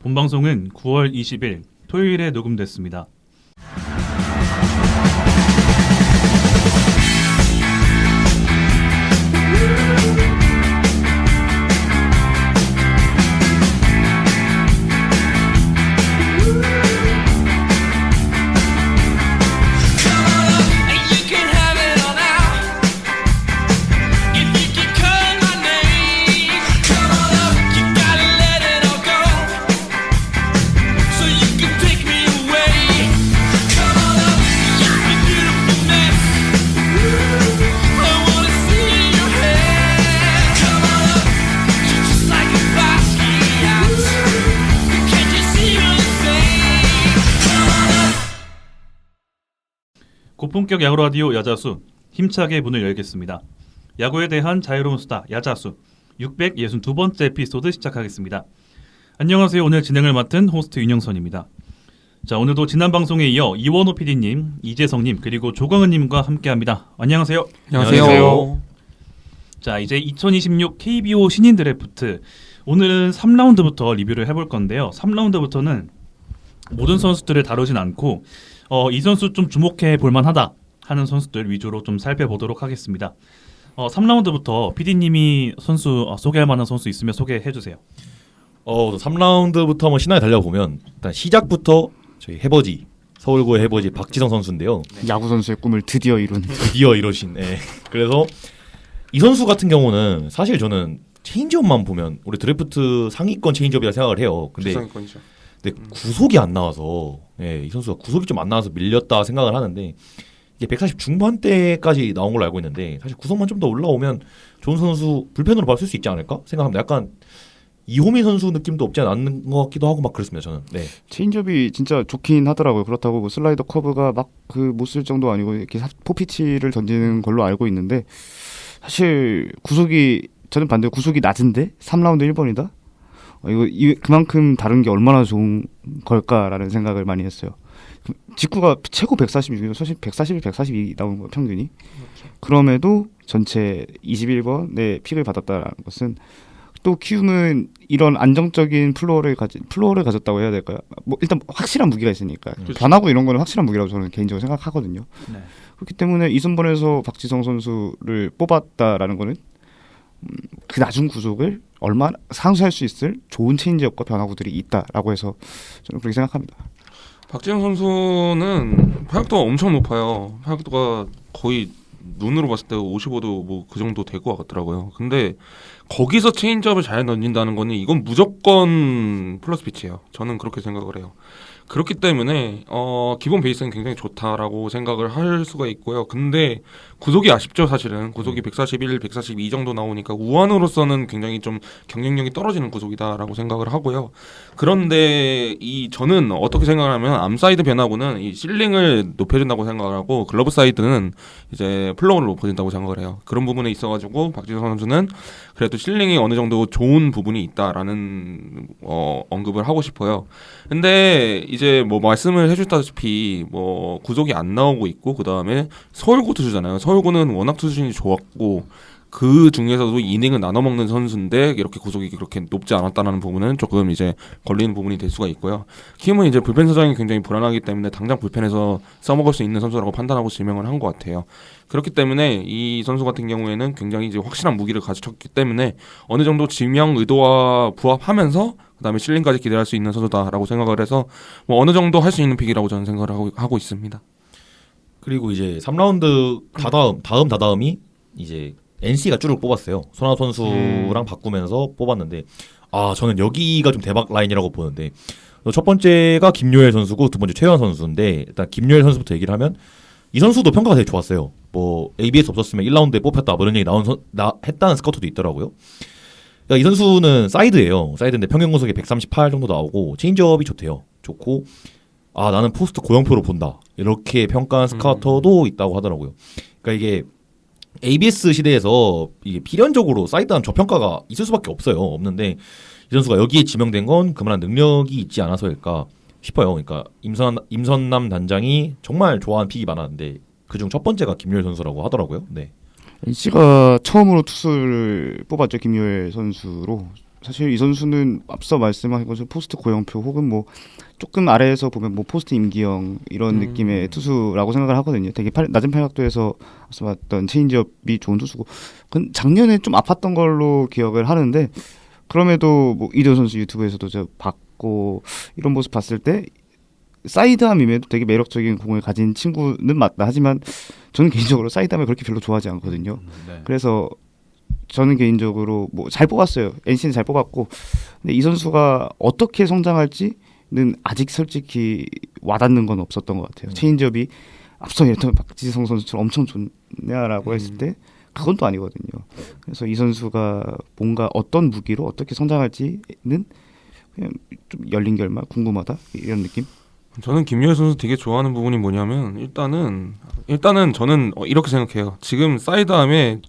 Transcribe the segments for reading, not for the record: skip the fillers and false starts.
본방송은 9월 20일 토요일에 녹음됐습니다. 고품격 야구 라디오 야자수 힘차게 문을 열겠습니다. 야구에 대한 자유로운 수다 야자수 662번째 에피소드 시작하겠습니다. 안녕하세요. 오늘 진행을 맡은 호스트 윤영선입니다. 자, 오늘도 지난 방송에 이어 이원호 PD님, 이재성님 그리고 조광은님과 함께합니다. 안녕하세요. 안녕하세요. 자, 이제 2026 KBO 신인 드래프트 오늘은 3라운드부터 리뷰를 해볼 건데요. 3라운드부터는 모든 선수들을 다루진 않고 이 선수 좀 주목해 볼만하다 하는 선수들 위주로 좀 살펴보도록 하겠습니다. 3라운드부터 PD님이 선수 소개할 만한 선수 있으면 소개해 주세요. 3라운드부터 한번 신나게 달려보면 일단 시작부터 저희 해버지 서울고의 해버지 박지성 선수인데요. 야구 선수의 꿈을 드디어 이루신. 네. 그래서 이 선수 같은 경우는 사실 저는 체인지업만 보면 우리 드래프트 상위권 체인지업이라 생각을 해요. 근데 구속이 안 나와서 이 선수가 구속이 좀 안 나와서 밀렸다 생각을 하는데 이게 140 중반대까지 나온 걸로 알고 있는데 사실 구속만 좀 더 올라오면 좋은 선수 불펜으로 바로 쓸 수 있지 않을까 생각합니다. 약간 이호민 선수 느낌도 없지 않은 것 같기도 하고 막 그렇습니다. 저는. 네. 체인지업이 진짜 좋긴 하더라고요. 그렇다고 뭐 슬라이더 커브가 막 못 쓸 정도 아니고 이렇게 포피치를 던지는 걸로 알고 있는데 사실 구속이 저는 반대로 구속이 낮은데 3라운드 1번이다. 그만큼 다른 게 얼마나 좋은 걸까라는 생각을 많이 했어요. 직구가 최고 146이면 사실 141, 142 나오는 거예요, 평균이. 그럼에도 전체 21번의 픽을 받았다는 것은 또 키움은 이런 안정적인 플로어를 가졌다고 해야 될까요? 뭐 일단 확실한 무기가 있으니까. 그렇죠. 변하고 이런 거는 확실한 무기라고 저는 개인적으로 생각하거든요. 네. 그렇기 때문에 이선번에서 박지성 선수를 뽑았다라는 거는 그 낮은 구속을 얼마나 상쇄할 수 있을 좋은 체인지업과 변화구들이 있다라고 해서 저는 그렇게 생각합니다. 박지성 선수는 타격도가 엄청 높아요. 타격도가 거의 눈으로 봤을 때 55도 뭐 그 정도 될 것 같더라고요. 근데 거기서 체인지업을 잘 던진다는 거는 이건 무조건 플러스 피치예요. 저는 그렇게 생각을 해요. 그렇기 때문에 기본 베이스는 굉장히 좋다라고 생각을 할 수가 있고요. 근데 구속이 아쉽죠. 사실은 구속이 141, 142 정도 나오니까 우완으로서는 굉장히 좀 경쟁력이 떨어지는 구속이다라고 생각을 하고요. 그런데 저는 어떻게 생각을 하면 암사이드 변화구는 이 실링을 높여준다고 생각을 하고 글러브 사이드는 이제 플로어를 높여준다고 생각을 해요. 그런 부분에 있어가지고 박지성 선수는 그래도 실링이 어느 정도 좋은 부분이 있다라는 언급을 하고 싶어요. 근데 이제 뭐 말씀을 해주셨다시피 뭐 구속이 안 나오고 있고 그 다음에 서울고 투수잖아요. 서울고는 워낙 투수진이 좋았고 그 중에서도 이닝을 나눠 먹는 선수인데 이렇게 구속이 그렇게 높지 않았다는 부분은 조금 이제 걸리는 부분이 될 수가 있고요. 키움은 이제 불펜 사정이 굉장히 불안하기 때문에 당장 불펜에서 써먹을 수 있는 선수라고 판단하고 지명을 한 것 같아요. 그렇기 때문에 이 선수 같은 경우에는 굉장히 이제 확실한 무기를 가졌기 때문에 어느 정도 지명 의도와 부합하면서 그다음에 실링까지 기대할 수 있는 선수다라고 생각을 해서 뭐 어느 정도 할 수 있는 픽이라고 저는 생각을 하고 있습니다. 그리고 이제 3라운드 다다음이 이제 NC가 쭈르륵 뽑았어요. 손아섭 선수랑 바꾸면서 뽑았는데 저는 여기가 좀 대박 라인이라고 보는데 첫 번째가 김요엘 선수고 두 번째 최현 선수인데 일단 김요엘 선수부터 얘기를 하면 이 선수도 평가가 되게 좋았어요. 뭐 ABS 없었으면 1라운드에 뽑혔다 뭐 이런 얘기 했다는 스카우트도 있더라고요. 그러니까 이 선수는 사이드예요. 사이드인데 평균 구속이 138 정도 나오고 체인지업이 좋대요. 좋고 나는 포스트 고영표로 본다 이렇게 평가한 스카우터도 있다고 하더라고요. 그러니까 이게 ABS 시대에서 이게 필연적으로 사이드한 저평가가 있을 수밖에 없는데 이 선수가 여기에 지명된 건 그만한 능력이 있지 않아서일까 싶어요. 그러니까 임선남 단장이 정말 좋아하는 픽이 많았는데 그중 첫 번째가 김요엘 선수라고 하더라고요. 네. NC가 처음으로 투수를 뽑았죠. 김요엘 선수로. 사실 이 선수는 앞서 말씀하신 것처럼 포스트 고영표 혹은 뭐 조금 아래에서 보면 뭐 포스트 임기영 이런 느낌의 투수라고 생각을 하거든요. 되게 낮은 팔각도에서 앞서 봤던 체인지업이 좋은 투수고, 작년에 좀 아팠던 걸로 기억을 하는데, 그럼에도 뭐 이대호 선수 유튜브에서도 저 봤고 이런 모습 봤을 때 사이드암임에도 되게 매력적인 공을 가진 친구는 맞다. 하지만 저는 개인적으로 사이드암을 그렇게 별로 좋아하지 않거든요. 네. 그래서 저는 개인적으로 뭐 잘 뽑았어요. NC는 잘 뽑았고, 근데 이 선수가 어떻게 성장할지는 아직 솔직히 와닿는 건 없었던 것 같아요. 체인지업이 앞서 얘기했던 박지성 선수처럼 엄청 좋냐라고 했을 때 그건 또 아니거든요. 그래서 이 선수가 뭔가 어떤 무기로 어떻게 성장할지는 그냥 좀 열린 결말 궁금하다 이런 느낌. 저는 김유현 선수 되게 좋아하는 부분이 뭐냐면 일단은 저는 이렇게 생각해요. 지금 사이드암에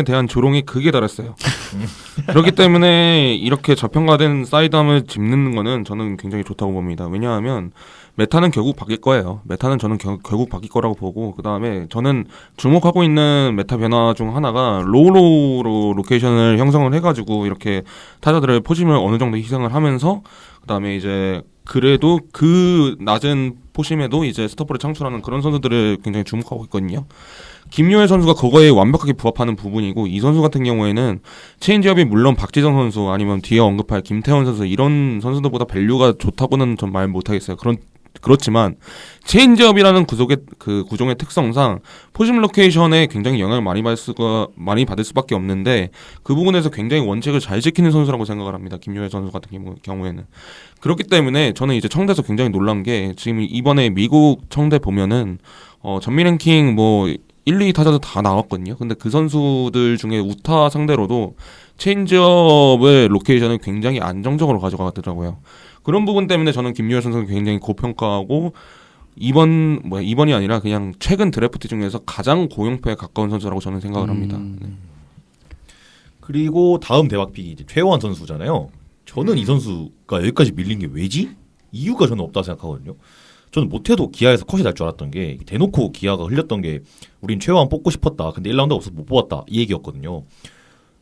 대한 조롱이 극에 달했어요. 그렇기 때문에 이렇게 저평가된 사이드암을 짚는 거는 저는 굉장히 좋다고 봅니다. 왜냐하면 메타는 결국 바뀔 거예요. 메타는 저는 결국 바뀔 거라고 보고, 그 다음에 저는 주목하고 있는 메타 변화 중 하나가 로우로 로케이션을 형성을 해가지고 이렇게 타자들의 포심을 어느 정도 희생을 하면서, 그 다음에 이제 그래도 그 낮은 포심에도 이제 스토퍼를 창출하는 그런 선수들을 굉장히 주목하고 있거든요. 김요일 선수가 그거에 완벽하게 부합하는 부분이고, 이 선수 같은 경우에는 체인지업이 물론 박지성 선수 아니면 뒤에 언급할 김태원 선수 이런 선수들보다 밸류가 좋다고는 전 말 못하겠어요. 그렇지만 체인지업이라는 구종의 특성상 포심 로케이션에 굉장히 영향을 많이 받을 수밖에 없는데, 그 부분에서 굉장히 원칙을 잘 지키는 선수라고 생각을 합니다. 김요일 선수 같은 경우에는. 그렇기 때문에 저는 이제 청대에서 굉장히 놀란 게, 지금 이번에 미국 청대 보면은 전미 랭킹 뭐 1, 2 타자도 다 나왔거든요. 근데 그 선수들 중에 우타 상대로도 체인지업의 로케이션을 굉장히 안정적으로 가져가더라고요. 그런 부분 때문에 저는 김유열 선수는 굉장히 고평가하고, 이번이 아니라 그냥 최근 드래프트 중에서 가장 고용표에 가까운 선수라고 저는 생각을 합니다. 네. 그리고 다음 대박픽이 이제 최호환 선수잖아요. 저는 이 선수가 여기까지 밀린 게 왜지? 이유가 저는 없다고 생각하거든요. 저는 못해도 기아에서 컷이 날 줄 알았던 게, 대놓고 기아가 흘렸던 게 우린 최호환 뽑고 싶었다. 근데 1라운드가 없어서 못 뽑았다. 이 얘기였거든요.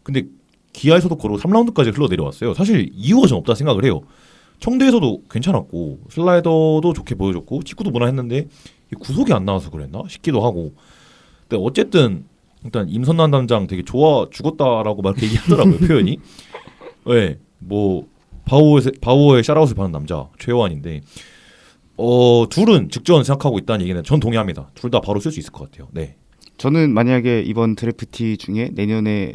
근데 기아에서도 거로 3라운드까지 흘러내려왔어요. 사실 이유가 전 없다 생각을 해요. 청대에서도 괜찮았고 슬라이더도 좋게 보여줬고 직구도 무난했는데 구속이 안 나와서 그랬나 싶기도 하고. 근데 어쨌든 일단 임선남 담장 되게 좋아 죽었다라고 막 얘기하더라고요. 표현이. 네, 뭐 바우어의 샤라웃을 받는 남자 최호환인데, 둘은 직전 생각하고 있다는 얘기는 전 동의합니다. 둘 다 바로 쓸 수 있을 것 같아요. 네. 저는 만약에 이번 드래프트 중에 내년에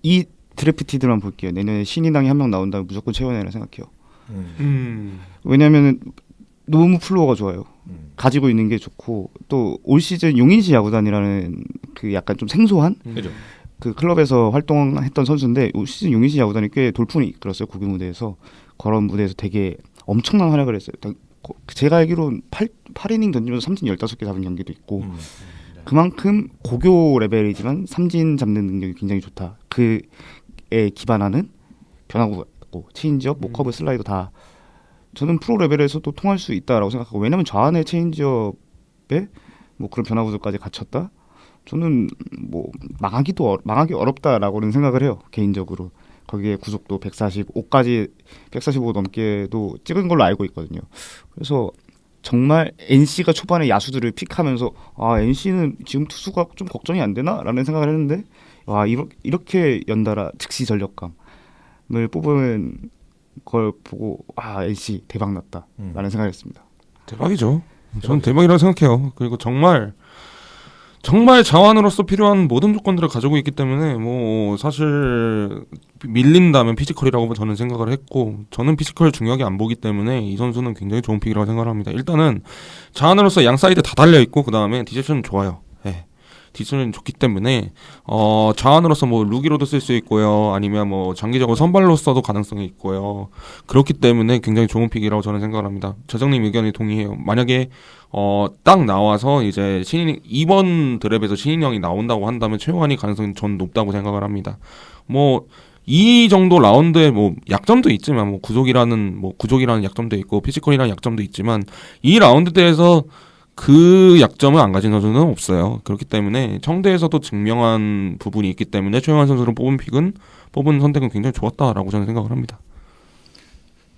이 드래프티들만 볼게요. 내년에 신인왕이 한 명 나온다면 무조건 최원이라 생각해요. 왜냐하면 너무 플로어가 좋아요. 가지고 있는 게 좋고, 또 올 시즌 용인시 야구단이라는 그 약간 좀 생소한 그죠. 그 클럽에서 활동했던 선수인데, 올 시즌 용인시 야구단이 꽤 돌풍이 이끌었어요. 국유 무대에서 그런 무대에서 되게 엄청난 활약을 했어요. 제가 알기로는 8이닝 던지면서 삼진 15개 잡은 경기도 있고, 그만큼 고교 레벨이지만 삼진 잡는 능력이 굉장히 좋다. 그에 기반하는 변화구가 있고, 체인지업, 뭐 커브, 슬라이더 다 저는 프로 레벨에서도 통할 수 있다라고 생각하고, 왜냐면 좌완의 체인지업에 뭐 그런 변화구들까지 갖췄다. 저는 뭐 망하기 어렵다라고는 생각을 해요, 개인적으로. 거기에 구속도 145 넘게도 찍은 걸로 알고 있거든요. 그래서 정말 NC가 초반에 야수들을 픽하면서 NC는 지금 투수가 좀 걱정이 안 되나라는 생각을 했는데, 이렇게 연달아 즉시 전력감을 뽑은 걸 보고 NC 대박 났다라는 생각을 했습니다. 대박이죠. 저는 대박이라고 생각해요. 그리고 정말 자완으로서 필요한 모든 조건들을 가지고 있기 때문에 뭐 사실 밀린다면 피지컬이라고 저는 생각을 했고, 저는 피지컬 중요하게 안 보기 때문에 이 선수는 굉장히 좋은 픽이라고 생각을 합니다. 일단은 자완으로서 양 사이드 다 달려있고, 그 다음에 디젝션은 좋아요. 네. 디젝션은 좋기 때문에 자완으로서 뭐 루기로도 쓸 수 있고요, 아니면 뭐 장기적으로 선발로서도 가능성이 있고요. 그렇기 때문에 굉장히 좋은 픽이라고 저는 생각을 합니다. 재정님 의견에 동의해요. 만약에 딱 나와서 이제 이번 드랩에서 신인형이 나온다고 한다면 최호환이 가능성이 전 높다고 생각을 합니다. 뭐 이 정도 라운드에 뭐 약점도 있지만, 뭐 구족이라는 약점도 있고 피지컬이라는 약점도 있지만, 이 라운드대에서 그 약점을 안 가진 선수는 없어요. 그렇기 때문에 청대에서도 증명한 부분이 있기 때문에 최용환 선수를 뽑은 선택은 굉장히 좋았다라고 저는 생각을 합니다.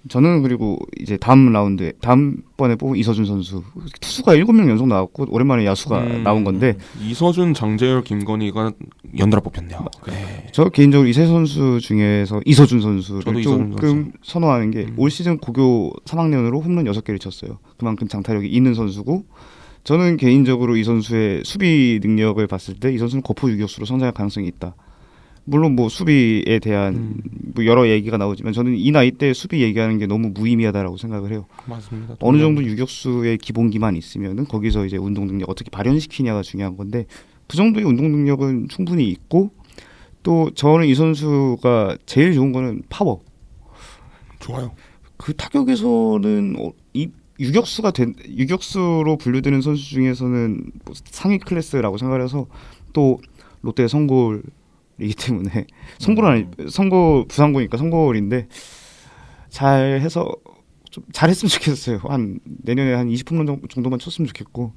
저는 그리고 이제 다음번에 뽑은 이서준 선수 투수가 7명 연속 나왔고 오랜만에 야수가 나온 건데 이서준, 장재열, 김건희가 연달아 뽑혔네요. 네. 저 개인적으로 이 세 선수 중에서 이서준 선수를 저도 조금 이서준 선수. 선호하는 게 올 시즌 고교 3학년으로 홈런 6개를 쳤어요. 그만큼 장타력이 있는 선수고 저는 개인적으로 이 선수의 수비 능력을 봤을 때 이 선수는 거포 유격수로 성장할 가능성이 있다. 물론 뭐 수비에 대한 뭐 여러 얘기가 나오지만 저는 이 나이 때 수비 얘기하는 게 너무 무의미하다라고 생각을 해요. 맞습니다. 어느 정도 유격수의 기본기만 있으면은 거기서 이제 운동 능력 어떻게 발현시키냐가 중요한 건데 그 정도의 운동 능력은 충분히 있고 또 저는 이 선수가 제일 좋은 거는 파워. 좋아요. 그 타격에서는 이 유격수로 분류되는 선수 중에서는 뭐 상위 클래스라고 생각해서 또 롯데 선골이기 때문에 부상고니까 선골인데 잘해서 좀 잘했으면 좋겠어요. 한 내년에 한 20홈런 정도만 쳤으면 좋겠고.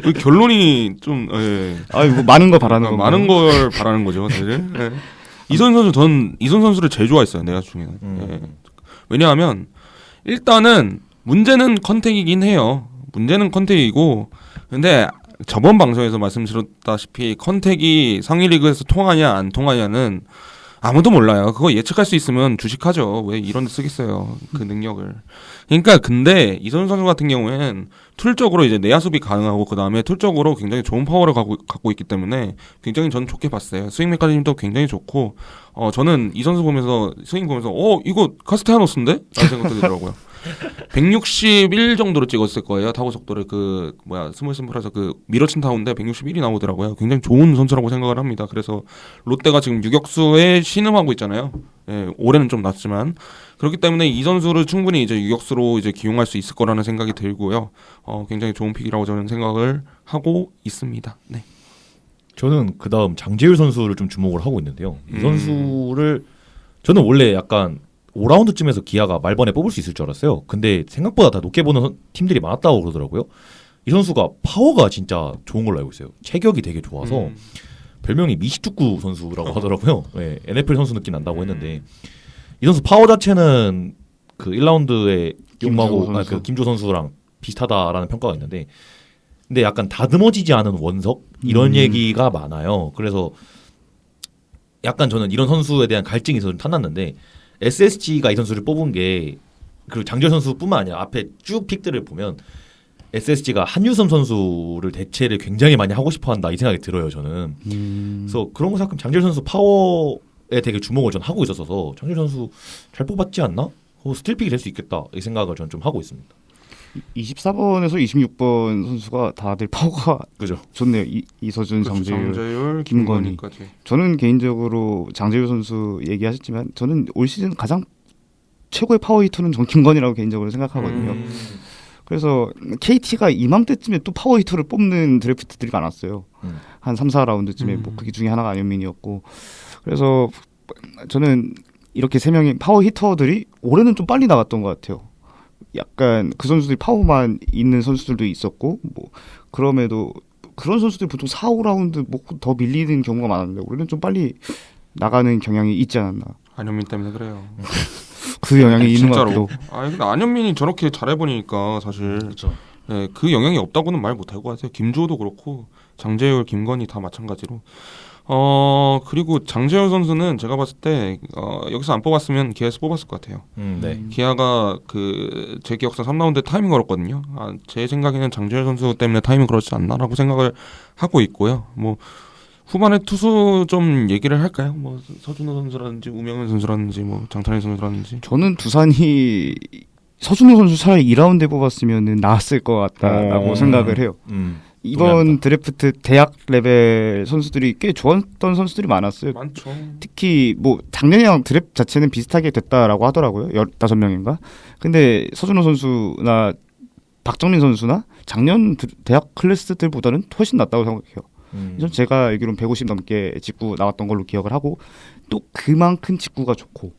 그 결론이 좀 뭐 많은 거 바라는 거. 많은 걸 바라는 거죠, 사실. 네. 이선 선수 전 이선 선수를 제일 좋아했어요. 내가 중에는. 예. 왜냐하면 일단은 문제는 컨택이긴 해요. 문제는 컨택이고 근데 저번 방송에서 말씀드렸다시피 컨택이 상위 리그에서 통하냐 안 통하냐는 아무도 몰라요. 그거 예측할 수 있으면 주식하죠. 왜 이런 데 쓰겠어요. 그 능력을. 그러니까 근데 이선 선수 같은 경우에는 툴적으로 이제 내야 수비 가능하고 그다음에 툴적으로 굉장히 좋은 파워를 갖고 있기 때문에 굉장히 저는 좋게 봤어요. 스윙 메커니즘도 굉장히 좋고 저는 이 선수 보면서 스윙 보면서 이거 카스테야노스인데? 라는 생각도 들더라고요. 161 정도로 찍었을 거예요. 타구 속도를 스몰 심플에서 밀어친 타구인데 161이 나오더라고요. 굉장히 좋은 선수라고 생각을 합니다. 그래서 롯데가 지금 유격수에 신음하고 있잖아요. 예, 올해는 좀 낮지만 그렇기 때문에 이 선수를 충분히 이제 유격수로 이제 기용할 수 있을 거라는 생각이 들고요. 굉장히 좋은 픽이라고 저는 생각을 하고 있습니다. 네. 저는 그 다음 장재율 선수를 좀 주목을 하고 있는데요. 이 선수를 저는 원래 약간 5라운드쯤에서 기아가 말번에 뽑을 수 있을 줄 알았어요. 근데 생각보다 다 높게 보는 팀들이 많았다고 그러더라고요. 이 선수가 파워가 진짜 좋은 걸로 알고 있어요. 체격이 되게 좋아서 별명이 미식축구 선수라고 하더라고요. 네, NFL 선수 느낌 난다고 했는데 이 선수 파워 자체는 그 1라운드에 김조 선수랑 비슷하다라는 평가가 있는데 근데 약간 다듬어지지 않은 원석 이런 얘기가 많아요. 그래서 약간 저는 이런 선수에 대한 갈증이 있어서 좀 탔났는데 SSG가 이 선수를 뽑은 게 그리고 장재열 선수뿐만 아니라 앞에 쭉 픽들을 보면 SSG가 한유섬 선수를 대체를 굉장히 많이 하고 싶어한다 이 생각이 들어요. 저는 그래서 그런 거 생각하면 장재열 선수 파워에 되게 주목을 전 하고 있었어서 장재열 선수 잘 뽑았지 않나? 스틸픽이 될 수 있겠다 이 생각을 전 좀 하고 있습니다. 24번에서 26번 선수가 다들 파워가 그죠? 좋네요. 이서준, 장재율, 김건희. 저는 개인적으로 장재율 선수 얘기하셨지만 저는 올 시즌 가장 최고의 파워 히터는 전 김건희라고 개인적으로 생각하거든요. 그래서 KT가 이맘때쯤에 또 파워 히터를 뽑는 드래프트들이 많았어요. 한 3, 4라운드쯤에 뭐 그게 중에 하나가 안현민이었고 그래서 저는 이렇게 세 명의 파워 히터들이 올해는 좀 빨리 나갔던 것 같아요. 약간 그 선수들이 파워만 있는 선수들도 있었고 뭐 그럼에도 그런 선수들이 보통 4, 5라운드 뭐 더 밀리는 경우가 많았는데 올해는 좀 빨리 나가는 경향이 있지 않았나. 안현민 때문에 그래요. 그 영향이 있는 것 같기도. 근데 안현민이 저렇게 잘해보니까 사실 그렇죠. 네, 그 영향이 없다고는 말 못할 것 같아요. 김주호도 그렇고 장재율, 김건희 다 마찬가지로. 그리고 장재열 선수는 제가 봤을 때 여기서 안 뽑았으면 기아에서 뽑았을 것 같아요. 네. 기아가 제 기억상 3라운드에 타이밍 걸었거든요. 제 생각에는 장재열 선수 때문에 타이밍 걸었지 않나라고 생각을 하고 있고요. 뭐 후반에 투수 좀 얘기를 할까요? 뭐 서준호 선수라든지 우명현 선수라든지 뭐 장찬희 선수라든지. 저는 두산이 서준호 선수 차라리 2라운드에 뽑았으면 나았을 것 같다라고 생각을 해요. 이번 드래프트 대학 레벨 선수들이 꽤 좋았던 선수들이 많았어요. 많죠. 특히 뭐 작년이랑 드래프트 자체는 비슷하게 됐다라고 하더라고요. 15명인가? 근데 서준호 선수나 박정민 선수나 작년 대학 클래스들보다는 훨씬 낫다고 생각해요. 제가 알기로는 150 넘게 직구 나왔던 걸로 기억을 하고 또 그만큼 직구가 좋고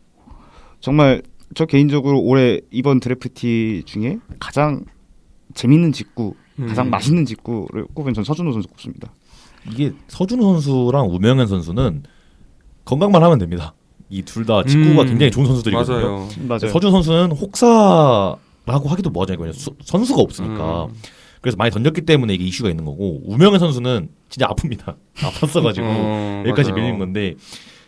정말 저 개인적으로 올해 이번 드래프트 중에 가장 재밌는 직구, 가장 맛있는 직구를 꼽으면 전 서준호 선수 꼽습니다. 이게 서준호 선수랑 우명현 선수는 건강만 하면 됩니다. 이 둘 다 직구가 굉장히 좋은 선수들이거든요. 맞아요. 맞아요. 서준 선수는 혹사라고 하기도 뭐하잖아요. 선수가 없으니까. 그래서 많이 던졌기 때문에 이게 이슈가 있는 거고, 우명현 선수는 진짜 아픕니다. 아팠어가지고 여기까지 맞아요. 밀린 건데,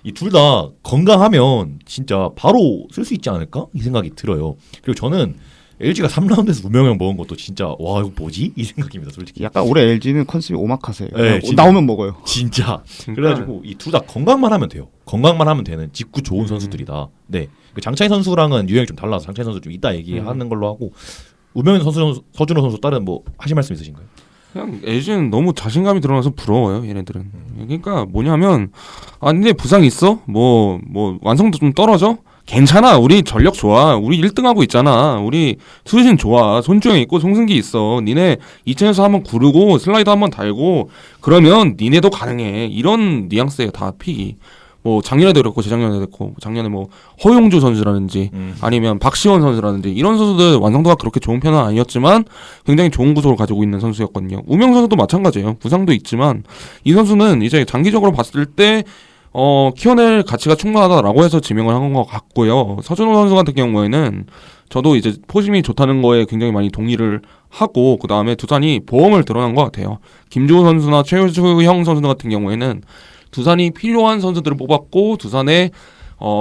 이 둘 다 건강하면 진짜 바로 쓸 수 있지 않을까? 이 생각이 들어요. 그리고 저는 LG가 3라운드에서 우명현 먹은 것도 진짜 와 이거 뭐지? 이 생각입니다. 솔직히. 약간 올해 LG는 컨셉이 오마카세예요. 네, 진짜. 나오면 먹어요. 진짜. 그러니까 그래가지고 이 둘 다 건강만 하면 돼요. 건강만 하면 되는 직구 좋은 선수들이다. 네. 그 장차희 선수랑은 유형이 좀 달라서 장차희 선수 좀 이따 얘기하는 걸로 하고, 우명현 선수, 서준호 선수 다른 뭐 하실 말씀 있으신가요? 그냥 LG는 너무 자신감이 드러나서 부러워요, 얘네들은. 그러니까 뭐냐면, 아, 근데 부상 있어? 뭐, 완성도 좀 떨어져? 괜찮아. 우리 전력 좋아. 우리 1등하고 있잖아. 우리 투신 좋아. 손주영 있고 송승기 있어. 니네 2층에서 한번 구르고 슬라이드 한번 달고 그러면 니네도 가능해. 이런 뉘앙스예요, 다 픽이. 뭐 작년에도 그렇고 재작년에도 그렇고 작년에 뭐 허용주 선수라든지 아니면 박시원 선수라든지 이런 선수들 완성도가 그렇게 좋은 편은 아니었지만 굉장히 좋은 구속을 가지고 있는 선수였거든요. 우명 선수도 마찬가지예요. 부상도 있지만 이 선수는 이제 장기적으로 봤을 때 키워낼 가치가 충분하다라고 해서 지명을 한 것 같고요. 서준호 선수 같은 경우에는 저도 이제 포심이 좋다는 거에 굉장히 많이 동의를 하고, 그 다음에 두산이 보험을 드러난 것 같아요. 김주호 선수나 최효형 선수 같은 경우에는 두산이 필요한 선수들을 뽑았고, 두산의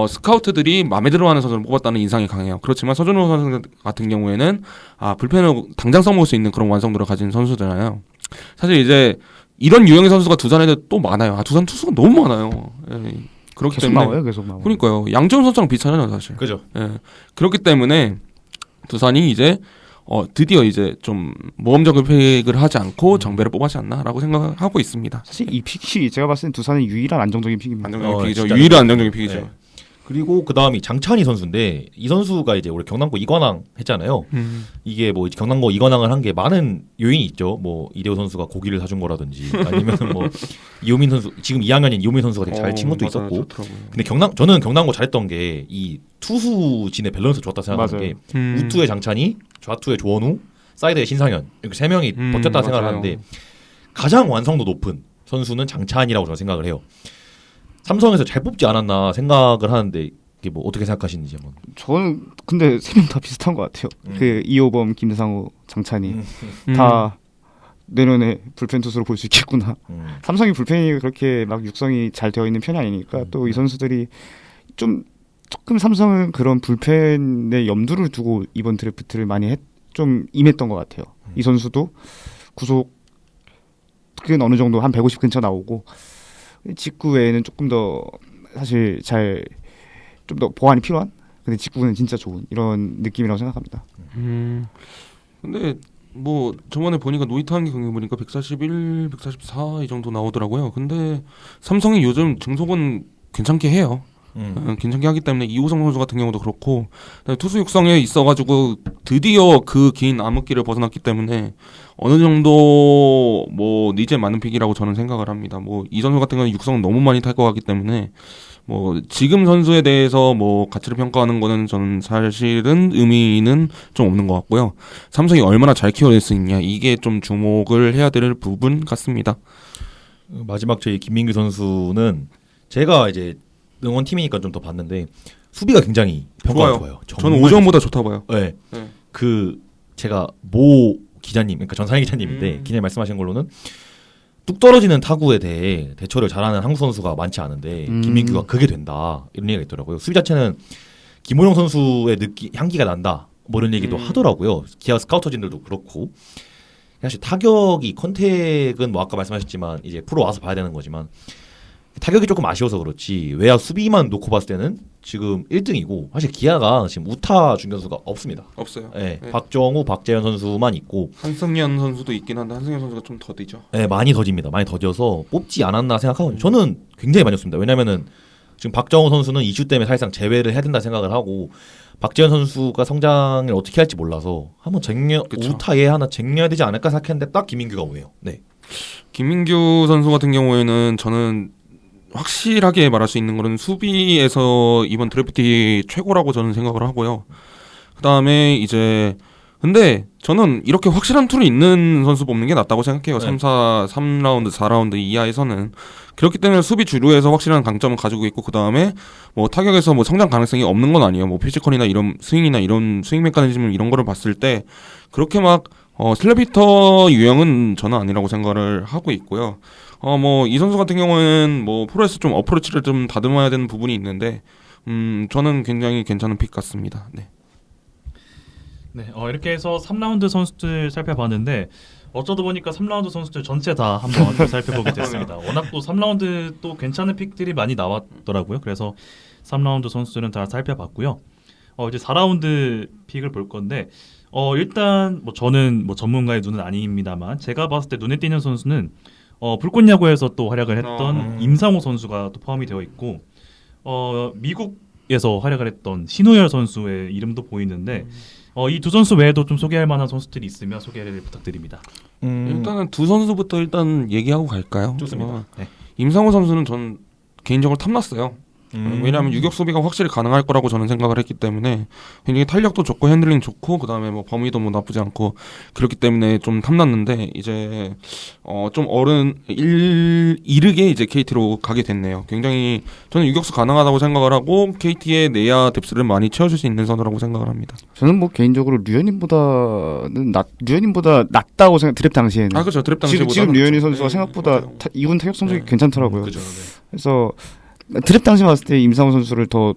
스카우트들이 마음에 들어하는 선수를 뽑았다는 인상이 강해요. 그렇지만 서준호 선수 같은 경우에는 당장 써먹을 수 있는 그런 완성도를 가진 선수잖아요. 사실 이제 이런 유형의 선수가 두산에 또 많아요. 두산 투수가 너무 많아요. 예, 그렇기 계속 때문에 나와요, 계속 나와요. 그러니까요. 양재훈 선수랑 비슷하잖아요, 사실. 그죠. 예. 그렇기 때문에 두산이 이제 드디어 이제 좀 모험적인 픽을 하지 않고 정배를 뽑았지 않나라고 생각하고 있습니다. 사실 이 픽이 제가 봤을 땐 두산의 유일한 안정적인 픽입니다. 안정적인 픽이죠. 진짜 유일한 안정적인 픽이죠. 네. 그리고 그 다음이 장찬희 선수인데, 이 선수가 이제 올해 경남고 이관왕 했잖아요. 이게 뭐 경남고 이관왕을 한 게 많은 요인이 있죠. 뭐 이대호 선수가 고기를 사준 거라든지, 아니면 뭐 이호민 선수, 지금 2학년인 이호민 선수가 되게 잘 친 것도 맞아요. 있었고. 좋더라고요. 근데 저는 경남고 잘했던 게 이 투수진의 밸런스 좋았다 생각하는 맞아요. 게, 우투의 장찬희, 좌투의 조원우, 사이드의 신상현, 이렇게 세 명이 버텼다 생각을 맞아요. 하는데, 가장 완성도 높은 선수는 장찬희라고 저는 생각을 해요. 삼성에서 잘 뽑지 않았나 생각을 하는데, 이게 뭐 어떻게 생각하시는지 한번. 저는 근데 세 명 다 비슷한 것 같아요. 그 이호범, 김상우, 장찬희 다 내년에 불펜 투수로 볼 수 있겠구나. 삼성이 불펜이 그렇게 막 육성이 잘 되어 있는 편이 아니니까 또 이 선수들이 조금 삼성은 그런 불펜에 염두를 두고 이번 드래프트를 많이 좀 임했던 것 같아요. 이 선수도 구속은 어느 정도 한 150 근처 나오고, 직구 외에는 조금 더 사실 좀 더 보완이 필요한, 근데 직구는 진짜 좋은 이런 느낌이라고 생각합니다. 근데 뭐 저번에 보니까 노이타한기 경기 보니까 141, 144 이 정도 나오더라고요. 근데 삼성이 요즘 증속은 괜찮게 해요. 괜찮게 하기 때문에 이호성 선수 같은 경우도 그렇고, 투수 육성에 있어가지고 드디어 그 긴 암흑기를 벗어났기 때문에 어느 정도 뭐 니즈에 맞는 픽이라고 저는 생각을 합니다. 뭐 이 선수 같은 경우는 육성 너무 많이 탈 것 같기 때문에 뭐 지금 선수에 대해서 뭐 가치를 평가하는 거는 저는 사실은 의미는 좀 없는 것 같고요. 삼성이 얼마나 잘 키워낼 수 있냐, 이게 좀 주목을 해야 될 부분 같습니다. 마지막 저희 김민규 선수는 제가 이제 응원팀이니까 좀 더 봤는데, 수비가 굉장히 평가가 좋아요. 저는 오전보다 좋다 봐요. 네. 네. 그 제가 모 기자님, 그러니까 전상희 기자님인데, 기자님 말씀하신 걸로는 뚝 떨어지는 타구에 대해 대처를 잘하는 한국 선수가 많지 않은데 김민규가 그게 된다, 이런 얘기가 있더라고요. 수비 자체는 김호영 선수의 향기가 난다, 뭐 이런 얘기도 하더라고요. 기아 스카우터진들도 그렇고. 사실 타격이, 컨택은 뭐 아까 말씀하셨지만 이제 프로 와서 봐야 되는 거지만, 타격이 조금 아쉬워서 그렇지 외야 수비만 놓고 봤을 때는 지금 1등이고, 사실 기아가 지금 우타 중견수가 없습니다. 없어요. 네, 네. 박정우, 박재현 선수만 있고, 한승현 선수도 있긴 한데 한승현 선수가 좀 더디죠. 네, 많이 더집니다. 많이 더뎌서 뽑지 않았나 생각하거든요. 저는 굉장히 많이 었습니다. 왜냐면은 지금 박정우 선수는 이슈 때문에 사실상 제외를 해야 된다 생각을 하고, 박재현 선수가 성장을 어떻게 할지 몰라서 한번 우타에 하나 쟁여야 되지 않을까 생각했는데 딱 김민규가 오네요. 네. 김민규 선수 같은 경우에는 저는 확실하게 말할 수 있는 거는 수비에서 이번 드래프트 최고라고 저는 생각을 하고요. 그 다음에 이제 근데 저는 이렇게 확실한 툴이 있는 선수 뽑는 게 낫다고 생각해요. 네. 3라운드, 4라운드 이하에서는. 그렇기 때문에 수비 주루에서 확실한 강점을 가지고 있고, 그 다음에 뭐 타격에서 뭐 성장 가능성이 없는 건 아니에요. 뭐 피지컬이나 이런 스윙이나 이런 스윙 메커니즘 이런 거를 봤을 때 그렇게 막 슬랩히터 유형은 저는 아니라고 생각을 하고 있고요. 뭐 이 선수 같은 경우는 뭐 프로에서 좀 어프로치를 좀 다듬어야 되는 부분이 있는데, 저는 굉장히 괜찮은 픽 같습니다. 네. 네, 이렇게 해서 3라운드 선수들 살펴봤는데 어쩌다 보니까 3라운드 선수들 전체 다 한번 살펴보게 됐습니다. 워낙 또 3라운드 또 괜찮은 픽들이 많이 나왔더라고요. 그래서 3라운드 선수들은 다 살펴봤고요. 이제 4라운드 픽을 볼 건데 일단 뭐 저는 뭐 전문가의 눈은 아닙니다만 제가 봤을 때 눈에 띄는 선수는 불꽃야구에서 또 활약을 했던 임상호 선수가 또 포함이 되어 있고 미국에서 활약을 했던 신우열 선수의 이름도 보이는데 이 두 선수 외에도 좀 소개할 만한 선수들이 있으면 소개를 부탁드립니다. 일단은 두 선수부터 일단 얘기하고 갈까요? 좋습니다. 네. 임상호 선수는 전 개인적으로 탐났어요. 왜냐하면 유격 수비가 확실히 가능할 거라고 저는 생각을 했기 때문에 굉장히 탄력도 좋고 핸들링 좋고 그 다음에 뭐 범위도 뭐 나쁘지 않고 그렇기 때문에 좀 탐났는데 이제 좀 이르게 이제 KT로 가게 됐네요. 굉장히 저는 유격수 가능하다고 생각을 하고 KT의 내야 뎁스를 많이 채워줄 수 있는 선수라고 생각을 합니다. 저는 뭐 개인적으로 류현진보다 낫다고 생각. 드랩 당시에는. 그렇죠. 드랩 당시보다 지금 류현진 선수가 생각보다 맞아요. 2군 타격 성적이 네. 괜찮더라고요. 그죠. 네. 그래서 드랩 당시 봤을 때 임상호 선수를 더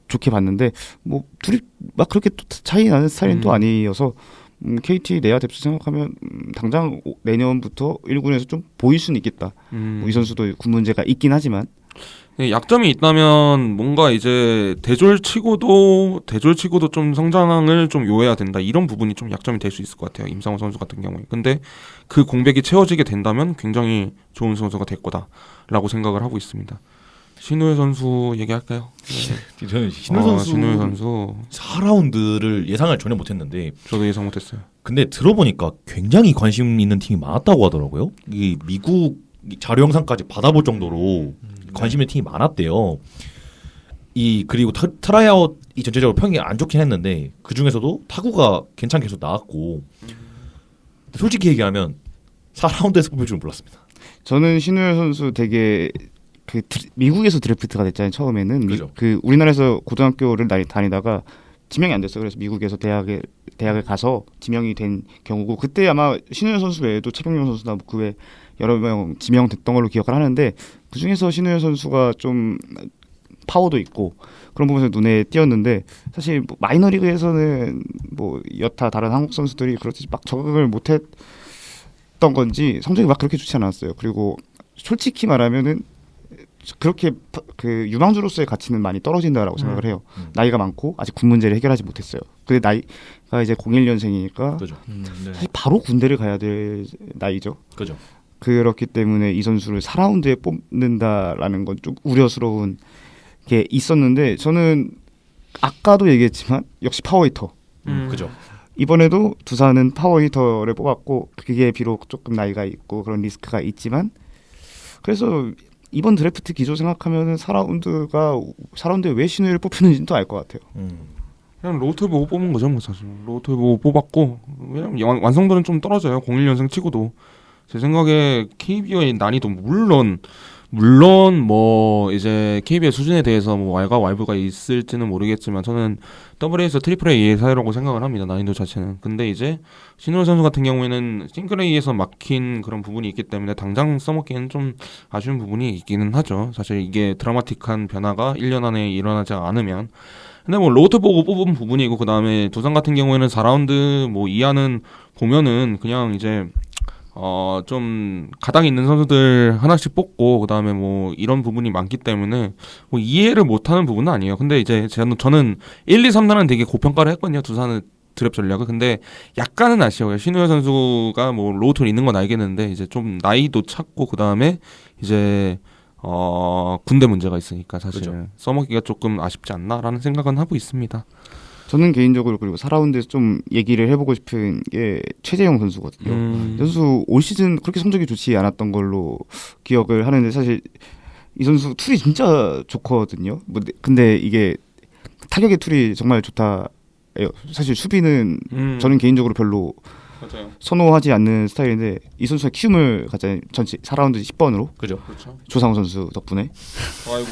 좋게 봤는데 뭐 둘이 막 그렇게 또 차이 나는 스타일은 또 아니어서 KT 내야 뎁스 생각하면 당장 내년부터 1군에서 좀 보일 수는 있겠다. 뭐이 선수도 군 문제가 있긴 하지만 네, 약점이 있다면 뭔가 이제 대졸치고도 좀 성장을 좀 요해야 된다 이런 부분이 좀 약점이 될 수 있을 것 같아요. 임상호 선수 같은 경우에. 근데 그 공백이 채워지게 된다면 굉장히 좋은 선수가 될 거다라고 생각을 하고 있습니다. 신우회 선수 얘기할까요? 저는 신우회 선수 4라운드를 예상을 전혀 못했는데 저도 예상 못했어요. 근데 들어보니까 굉장히 관심 있는 팀이 많았다고 하더라고요. 이 미국 자료 영상까지 받아볼 정도로 관심 있는 팀이 많았대요. 그리고 트라이아웃 이 전체적으로 평이 안 좋긴 했는데 그 중에서도 타구가 괜찮게 계속 나왔고 솔직히 얘기하면 4라운드에서 뽑힐 줄 몰랐습니다. 저는 신우열 선수 되게 미국에서 드래프트가 됐잖아요. 처음에는 그죠. 우리나라에서 고등학교를 다니다가 지명이 안 됐어요. 그래서 미국에서 대학을 가서 지명이 된 경우고 그때 아마 신우열 선수 외에도 최병용 선수나 그 외 여러 명 지명됐던 걸로 기억을 하는데 그 중에서 신우열 선수가 좀 파워도 있고 그런 부분에서 눈에 띄었는데 사실 뭐 마이너리그에서는 뭐 여타 다른 한국 선수들이 그렇지 막 적응을 못했던 건지 성적이 막 그렇게 좋지 않았어요. 그리고 솔직히 말하면은 그렇게 그 유망주로서의 가치는 많이 떨어진다라고 생각을 해요. 나이가 많고 아직 군 문제를 해결하지 못했어요. 근데 나이가 이제 01년생이니까 그죠. 네. 사실 바로 군대를 가야 될 나이죠. 그죠. 그렇기 때문에 이 선수를 4라운드에 뽑는다라는 건 좀 우려스러운 게 있었는데 저는 아까도 얘기했지만 역시 파워히터. 그죠. 이번에도 두산은 파워히터를 뽑았고 그게 비록 조금 나이가 있고 그런 리스크가 있지만 그래서 이번 드래프트 기조 생각하면은 4라운드에 왜 신우를 뽑히는지는 또 알 것 같아요. 그냥 로우토 보고 뽑은 거죠, 뭐 사실. 로우토 보고 뽑았고 왜냐면 완성도는 좀 떨어져요. 01년생 치고도. 제 생각에 KBO의 난이도 물론 뭐 이제 KBO 수준에 대해서 뭐 R과 Y부가 있을지는 모르겠지만 저는 AA에서 AAA 사이라고 생각을 합니다. 난이도 자체는. 근데 이제 신우열 선수 같은 경우에는 싱글A에서 막힌 그런 부분이 있기 때문에 당장 써먹기에는 좀 아쉬운 부분이 있기는 하죠. 사실 이게 드라마틱한 변화가 1년 안에 일어나지 않으면. 근데 뭐 로트 보고 뽑은 부분이고 그 다음에 두산 같은 경우에는 4라운드 뭐 이하는 보면은 그냥 이제 좀 가당 있는 선수들 하나씩 뽑고 그다음에 뭐 이런 부분이 많기 때문에 뭐 이해를 못하는 부분은 아니에요. 근데 이제 저는 1, 2, 3단은 되게 고평가를 했거든요. 두산의 드랩 전략을. 근데 약간은 아쉬워요. 신우열 선수가 뭐 로우톤 있는 건 알겠는데 이제 좀 나이도 찼고 그다음에 이제 군대 문제가 있으니까 사실 그렇죠. 써먹기가 조금 아쉽지 않나라는 생각은 하고 있습니다. 저는 개인적으로 그리고 4라운드에서 좀 얘기를 해보고 싶은 게 최재형 선수거든요. 이 선수 올 시즌 그렇게 성적이 좋지 않았던 걸로 기억을 하는데 사실 이 선수 툴이 진짜 좋거든요. 근데 이게 타격의 툴이 정말 좋다 사실 수비는 음. 저는 개인적으로 별로 맞아요. 선호하지 않는 스타일인데 이 선수가 키움을 갔잖아요. 전체 4라운드 10번으로 그죠. 그렇죠. 조상우 선수 덕분에. 아이고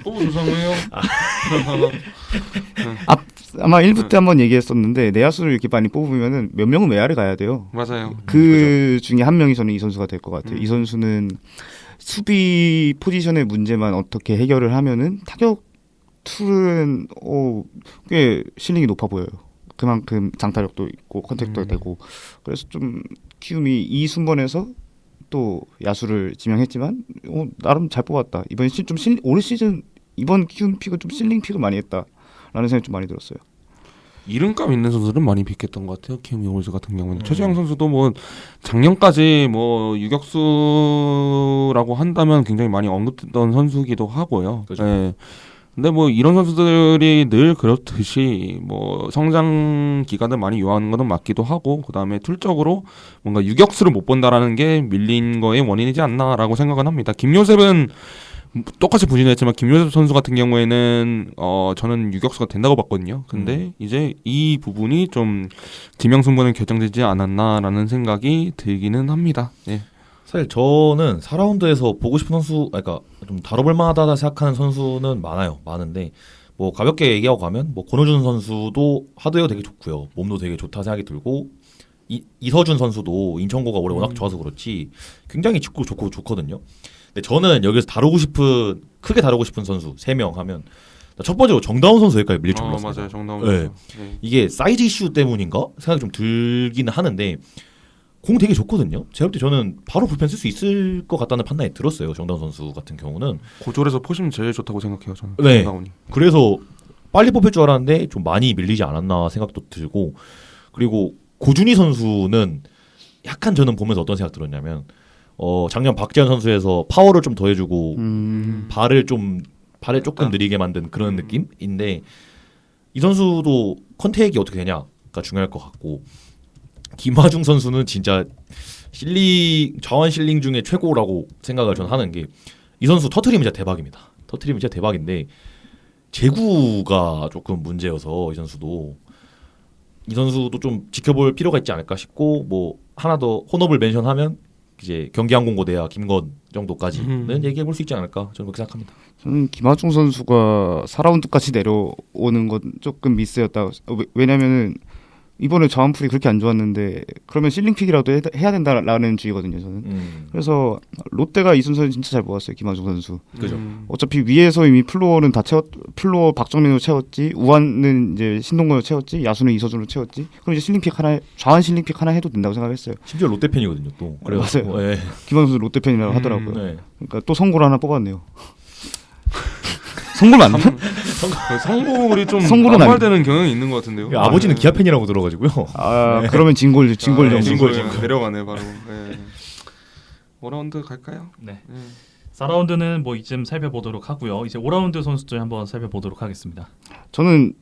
또 조상우예요. 아마 1부 때 한번 얘기했었는데 내야수를 이렇게 많이 뽑으면은 몇 명은 외야를 가야 돼요. 맞아요. 그 중에 한 명이 저는 이 선수가 될 것 같아요. 음. 이 선수는 수비 포지션의 문제만 어떻게 해결을 하면은 타격 툴은 꽤 실력이 높아 보여요. 그만큼 장타력도 있고 컨택도 되고 그래서 좀 키움이 이 순번에서 또 야수를 지명했지만 나름 잘 뽑았다. 이번 올 시즌 이번 키움 픽은 좀 실링 픽을 많이 했다라는 생각이 좀 많이 들었어요. 이름값 있는 선수들은 많이 픽했던 것 같아요. 키움 이글스 같은 경우는 최재형 선수도 뭐 작년까지 뭐 유격수라고 한다면 굉장히 많이 언급됐던 선수기도 하고요. 그죠. 네. 근데 뭐 이런 선수들이 늘 그렇듯이 뭐 성장 기간을 많이 요하는 것은 맞기도 하고 그다음에 툴적으로 뭔가 유격수를 못 본다라는 게 밀린 거의 원인이지 않나라고 생각은 합니다. 김요셉은 똑같이 부진했지만 김요셉 선수 같은 경우에는 저는 유격수가 된다고 봤거든요. 근데 이제 이 부분이 좀 지명승부는 결정되지 않았나라는 생각이 들기는 합니다. 예. 사실 저는 4라운드에서 보고 싶은 선수, 그러니까 좀 다뤄볼 만하다 생각하는 선수는 많은데 뭐 가볍게 얘기하고 가면 뭐 권호준 선수도 하드웨어 되게 좋고요, 몸도 되게 좋다 생각이 들고 이서준 선수도 인천고가 올해 워낙 좋아서 그렇지 굉장히 직구 좋고 좋거든요. 근데 저는 여기서 크게 다루고 싶은 선수 3명 하면 첫 번째로 정다운 선수 여기까지 밀릴 줄 몰랐어요. 맞아요, 정다운 네. 선수. 네. 이게 사이즈 이슈 때문인가 생각이 좀 들기는 하는데 공 되게 좋거든요. 제가 볼 때 저는 바로 불펜 쓸 수 있을 것 같다는 판단이 들었어요. 정다운 선수 같은 경우는. 고졸에서 포심 제일 좋다고 생각해요, 저는. 네. 정다운이. 그래서 빨리 뽑힐 줄 알았는데 좀 많이 밀리지 않았나 생각도 들고, 그리고 고준희 선수는 약간 저는 보면서 어떤 생각 들었냐면 작년 박지현 선수에서 파워를 좀 더해주고 발을 조금 느리게 만든 그런 느낌인데 이 선수도 컨택이 어떻게 되냐가 중요할 것 같고, 김하중 선수는 진짜 좌완 실링 중에 최고라고 생각을 저는 하는 게 이 선수 터트리면 진짜 대박입니다. 터트리면 진짜 대박인데 제구가 조금 문제여서 이 선수도 좀 지켜볼 필요가 있지 않을까 싶고, 뭐 하나 더 혼업을 멘션하면 이제 경기항공고대야 김건 정도까지는 얘기해 볼 수 있지 않을까 저는 그렇게 생각합니다. 저는 김하중 선수가 4라운드까지 내려오는 건 조금 미스였다. 왜냐면은 이번에 자원풀이 그렇게 안 좋았는데 그러면 실링픽이라도 해야 된다라는 주의거든요, 저는. 그래서 롯데가 이 순서는 진짜 잘 뽑았어요, 김하중 선수. 그죠. 어차피 위에서 이미 플로어는 다 플로어 박정민으로 채웠지, 우완은 이제 신동건으로 채웠지, 야수는 이서준으로 채웠지. 그럼 이제 좌완 실링픽 하나 해도 된다고 생각했어요. 심지어 롯데 팬이거든요, 또. 맞아요. 네. 김하중 선수 롯데 팬이라고 하더라고요. 네. 그러니까 또 성골 하나 뽑았네요. 성골 맞나? 성골이 좀 성골은 남발되는 경향이 있는 것 같은데요. 아버지는 기아 팬이라고 들어가지고요. 그러면 진골 정도. 진골 내려가네 바로. 네. 5라운드 갈까요? 네. 4라운드는 뭐 이쯤 살펴보도록 하고요. 이제 5라운드 선수들 한번 살펴보도록 하겠습니다. 저는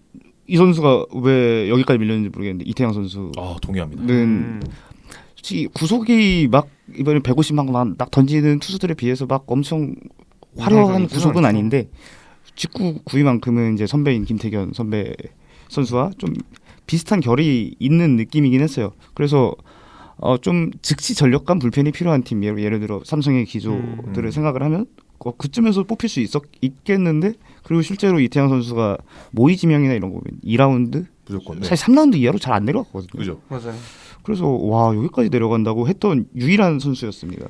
이 선수가 왜 여기까지 밀렸는지 모르겠는데 이태양 선수는 동의합니다. 솔직히 구속이 막 이번에 150만 막 던지는 투수들에 비해서 막 엄청 화려한 구속은 아닌데 직구 구위만큼은 이제 선배인 김태견 선배 선수와 좀 비슷한 결이 있는 느낌이긴 했어요. 그래서 좀 즉시 전력감 불펜이 필요한 팀, 예를 들어 삼성의 기조들을 생각을 하면 그쯤에서 뽑힐 수 있겠는데, 그리고 실제로 이태양 선수가 모의 지명이나 이런 거 보면 2라운드 무조건. 사실 3라운드 이하로 잘 안 내려갔거든요. 그죠. 맞아요. 그래서 와, 여기까지 내려간다고 했던 유일한 선수였습니다.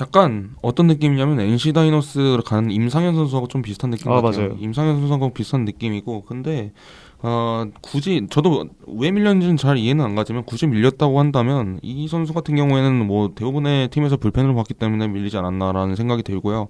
약간 어떤 느낌이냐면 NC 다이노스 가는 임상현 선수하고 좀 비슷한 느낌 같아요. 맞아요. 임상현 선수하고 비슷한 느낌이고, 근데 굳이 저도 왜 밀렸는지는 잘 이해는 안 가지만 굳이 밀렸다고 한다면 이 선수 같은 경우에는 뭐 대부분의 팀에서 불펜을 봤기 때문에 밀리지 않았나라는 생각이 들고요.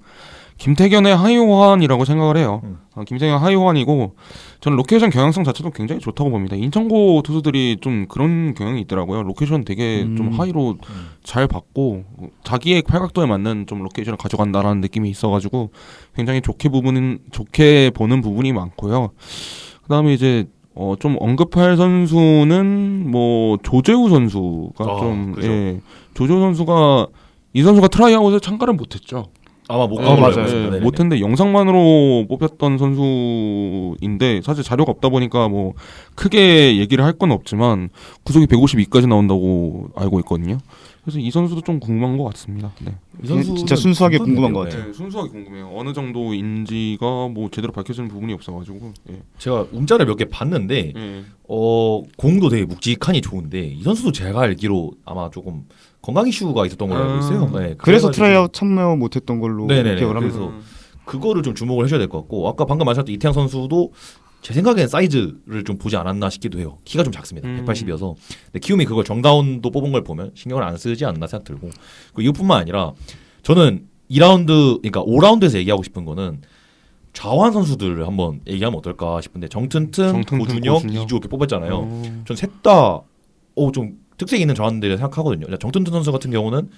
김태견의 하이호환이라고 생각을 해요. 김태견 하이호환이고, 저는 로케이션 경향성 자체도 굉장히 좋다고 봅니다. 인천고 투수들이 좀 그런 경향이 있더라고요. 로케이션 되게 좀 하이로 잘 받고 자기의 팔각도에 맞는 좀 로케이션을 가져간다라는 느낌이 있어가지고 굉장히 좋게 보는 부분이 많고요. 그다음에 이제 좀 언급할 선수는 뭐 조재우 선수가 조재우 선수가 이 선수가 트라이아웃에 참가를 못했죠. 아마 못 맞아요. 네네네. 못했는데 영상만으로 뽑혔던 선수인데 사실 자료가 없다 보니까 뭐 크게 얘기를 할 건 없지만 구속이 152까지 나온다고 알고 있거든요. 그래서 이 선수도 좀 궁금한 것 같습니다. 네. 이 선수는 진짜 순수하게 궁금한 것 네. 같아요. 네, 순수하게 궁금해요. 어느 정도인지가 뭐 제대로 밝혀지는 부분이 없어가지고. 예. 제가 움짤을 몇 개 봤는데 예. 공도 되게 묵직하니 좋은데 이 선수도 제가 알기로 아마 조금 건강 이슈가 있었던 걸로 알고 있어요. 네, 그래서 그래가지고- 트라이아웃 참여 못했던 걸로 네네네. 기억을 합니다. 그래서 그거를 좀 주목을 하셔야 될 것 같고 아까 방금 말씀하셨던 이태양 선수도 제 생각엔 사이즈를 좀 보지 않았나 싶기도 해요. 키가 좀 작습니다. 180이어서. 근데 키움이 그걸 정다운도 뽑은 걸 보면 신경을 안 쓰지 않나 생각 들고 그리고 이것뿐만 아니라 저는 2라운드 그러니까 5라운드에서 얘기하고 싶은 거는 좌완 선수들을 한번 얘기하면 어떨까 싶은데 정튼튼, 고준혁, 이주 이렇게 뽑았잖아요. 전 셋 다 좀 특색 있는 좌완들을 생각하거든요. 정튼튼 선수 같은 경우는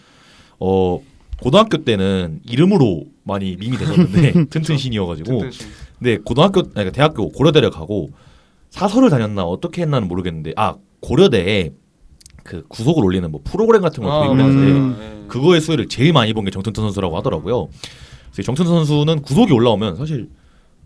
고등학교 때는 이름으로 많이 밈이 됐었는데 튼튼신이어가지고 근데 그러니까 대학교 고려대를 가고 사설을 다녔나 어떻게 했나는 모르겠는데 고려대에 그 구속을 올리는 뭐 프로그램 같은 걸 도입을 했는데 그거의 수혜를 제일 많이 본 게 정튼튼 선수라고 하더라고요. 그래서 정튼튼 선수는 구속이 올라오면 사실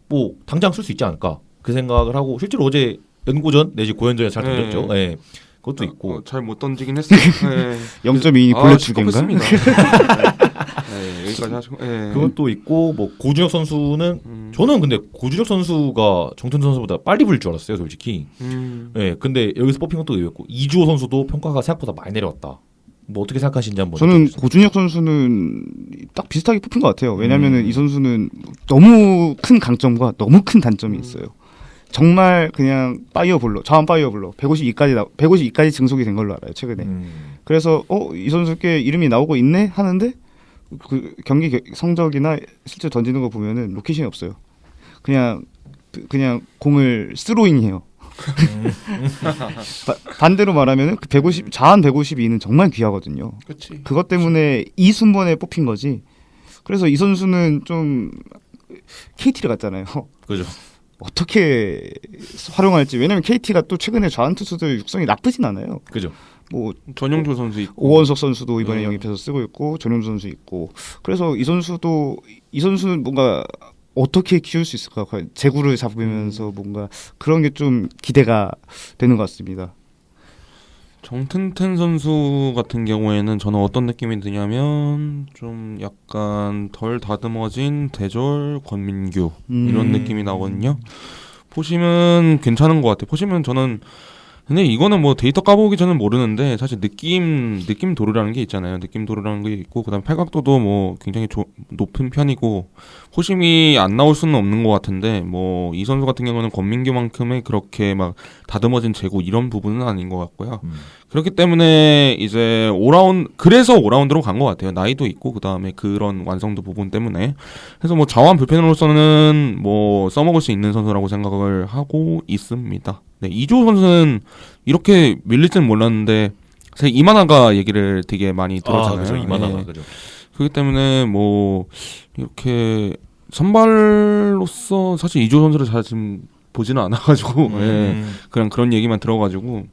뭐 당장 쓸 수 있지 않을까 그 생각을 하고 실제로 어제 연고전 내지 고연전에 잘 던졌죠. 예. 그것도 있고 잘 못 던지긴 했어요. 네. 0.2 볼넷 두 개인가? 시끄럽습니다. 네, 여기까지 하시고. 네. 그것도 있고 뭐 고준혁 선수는 저는 근데 고준혁 선수가 정튼튼 선수보다 빨리 불 줄 알았어요, 솔직히. 예, 근데 여기서 뽑힌 것도 의외였고 이주호 선수도 평가가 생각보다 많이 내려왔다. 뭐 어떻게 생각하시는지 한번. 저는 여쭤보겠습니다. 고준혁 선수는 딱 비슷하게 뽑힌 것 같아요. 왜냐하면 이 선수는 너무 큰 강점과 너무 큰 단점이 있어요. 정말 그냥 파이어볼러, 자원 파이어볼러 152까지 증속이 된 걸로 알아요, 최근에. 그래서 이 선수 꽤 이름이 나오고 있네 하는데 그 경기 성적이나 실제 던지는 거 보면은 로케이션이 없어요. 그냥 공을 스로잉해요. 반대로 말하면은 그 150 자한 152는 정말 귀하거든요. 그치. 그것 때문에 이 순번에 뽑힌 거지. 그래서 이 선수는 좀 KT를 갔잖아요. 그죠. 어떻게 활용할지. 왜냐면 KT가 또 최근에 좌완 투수들 육성이 나쁘진 않아요. 그죠. 뭐 전용조 선수 있고 오원석 선수도 이번에 영입해서 쓰고 있고 전용주 선수 있고. 그래서 이 선수는 뭔가 어떻게 키울 수 있을까? 과연 제구를 잡으면서 뭔가 그런 게 좀 기대가 되는 것 같습니다. 정튼튼 선수 같은 경우에는 저는 어떤 느낌이 드냐면 좀 약간 덜 다듬어진 대졸 권민규 이런 느낌이 나거든요. 보시면 괜찮은 것 같아요. 보시면 저는 근데 이거는 뭐 데이터 까보기 전엔 모르는데 사실 느낌 도루라는 게 있잖아요. 느낌 도루라는 게 있고 그다음 팔각도도 뭐 굉장히 높은 편이고 호심이 안 나올 수는 없는 것 같은데 뭐 이 선수 같은 경우는 권민규만큼의 그렇게 막 다듬어진 제구 이런 부분은 아닌 것 같고요. 그렇기 때문에 이제 그래서 5라운드로 간 것 같아요. 나이도 있고 그다음에 그런 완성도 부분 때문에 그래서 뭐 좌완 불펜으로서는 뭐 써먹을 수 있는 선수라고 생각을 하고 있습니다. 네, 이주호 선수는 이렇게 밀릴지는 몰랐는데 사실 이만하가 얘기를 되게 많이 들었잖아요. 그죠. 이만하가 네. 그죠. 그렇기 때문에 뭐 이렇게 선발로서 사실 이주호 선수를 잘 지금 보지는 않아가지고 예, 그냥 그런 얘기만 들어가지고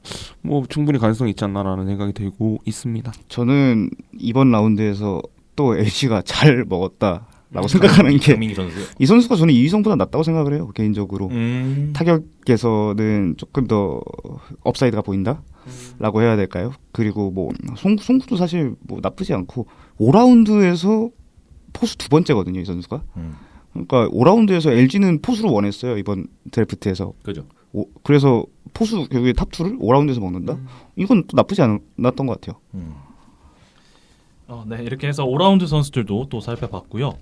뭐 충분히 가능성이 있지 않나라는 생각이 들고 있습니다. 저는 이번 라운드에서 또 LG가 잘 먹었다라고 생각하는 게 강민기 선수. 이 선수가 저는 이휘성보다 낫다고 생각을 해요, 개인적으로. 타격에서는 조금 더 업사이드가 보인다라고 해야 될까요? 그리고 뭐 송구도 사실 뭐 나쁘지 않고 5라운드에서 포수 두 번째거든요, 이 선수가. 그러니까 5라운드에서 LG는 포수를 원했어요, 이번 드래프트에서. 그죠. 그래서 포수 결국에 탑2를 5라운드에서 먹는다? 이건 또 나쁘지 않았던 것 같아요. 네, 이렇게 해서 5라운드 선수들도 또 살펴봤고요.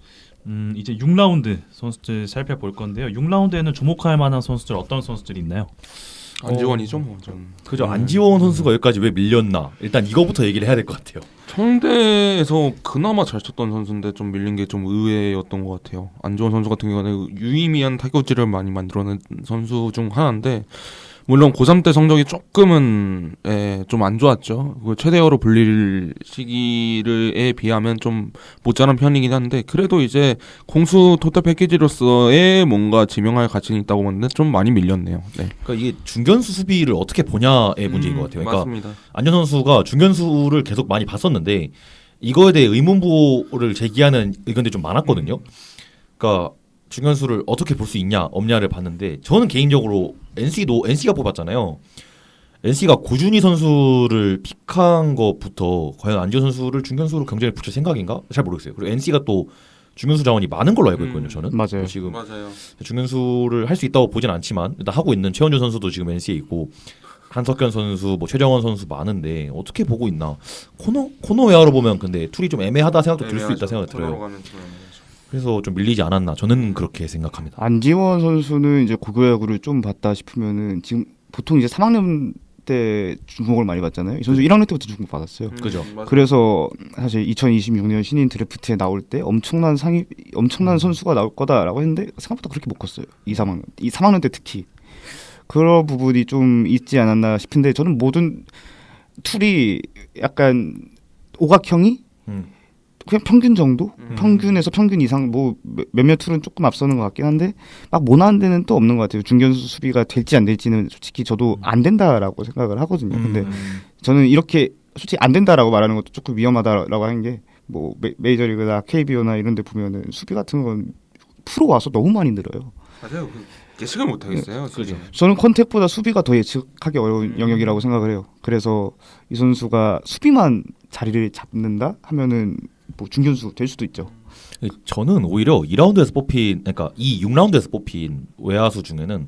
이제 6라운드 선수들 살펴볼 건데요. 6라운드에는 주목할 만한 선수들 어떤 선수들이 있나요? 안지원이죠, 뭐 전. 그죠. 안지원 선수가 여기까지 왜 밀렸나? 일단 이거부터 얘기를 해야 될 것 같아요. 청대에서 그나마 잘 쳤던 선수인데 좀 밀린 게 좀 의외였던 것 같아요. 안지원 선수 같은 경우는 유의미한 타격질을 많이 만들어낸 선수 중 하나인데 물론 고3 때 성적이 조금은 좀 안 좋았죠. 그 최대어로 불릴 시기에 비하면 좀 모자란 편이긴 한데 그래도 이제 공수 토탈 패키지로서의 뭔가 지명할 가치는 있다고 보는데 좀 많이 밀렸네요. 네. 그러니까 이게 중견수 수비를 어떻게 보냐의 문제인 것 같아요. 그러니까 맞습니다. 안전 선수가 중견수를 계속 많이 봤었는데 이거에 대해 의문부를 제기하는 의견들이 좀 많았거든요. 그러니까 중견수를 어떻게 볼 수 있냐 없냐를 봤는데 저는 개인적으로 NC가 뽑았잖아요. NC가 고준희 선수를 픽한 것부터 과연 안지원 선수를 중견수로 경쟁에 붙일 생각인가? 잘 모르겠어요. 그리고 NC가 또 중견수 자원이 많은 걸로 알고 있거든요. 저는 맞아요. 지금 맞아요. 중견수를 할 수 있다고 보진 않지만 일단 하고 있는 최원준 선수도 지금 NC에 있고 한석현 선수, 뭐 최정원 선수 많은데 어떻게 보고 있나? 코너 외야로 보면 근데 툴이 좀 애매하다 생각도 들 수 있다 생각이 들어요. 그래서 좀 밀리지 않았나? 저는 그렇게 생각합니다. 안지원 선수는 이제 고교야구를 좀 봤다 싶으면은 지금 보통 이제 3학년 때 주목을 많이 받잖아요. 이 선수 1학년 때부터 주목 받았어요. 그죠. 그래서 사실 2026년 신인 드래프트에 나올 때 엄청난 선수가 나올 거다라고 했는데 생각보다 그렇게 못 컸어요. 이 3학년 때 특히 그런 부분이 좀 있지 않았나 싶은데 저는 모든 툴이 약간 오각형이 그냥 평균 정도? 평균에서 평균 이상 뭐 몇몇 툴은 조금 앞서는 것 같긴 한데 막 모난 데는 또 없는 것 같아요. 중견수 수비가 될지 안 될지는 솔직히 저도 안 된다라고 생각을 하거든요. 근데 저는 이렇게 솔직히 안 된다라고 말하는 것도 조금 위험하다라고 하는 게 뭐 메이저리그나 KBO나 이런 데 보면은 수비 같은 건 프로 와서 너무 많이 늘어요. 맞아요. 예측을 못 하겠어요. 그죠. 저는 컨택보다 수비가 더 예측하기 어려운 영역이라고 생각을 해요. 그래서 이 선수가 수비만 자리를 잡는다 하면은 뭐 중견수 될 수도 있죠. 저는 오히려 2라운드에서 뽑힌, 그러니까 이 6라운드에서 뽑힌 외야수 중에는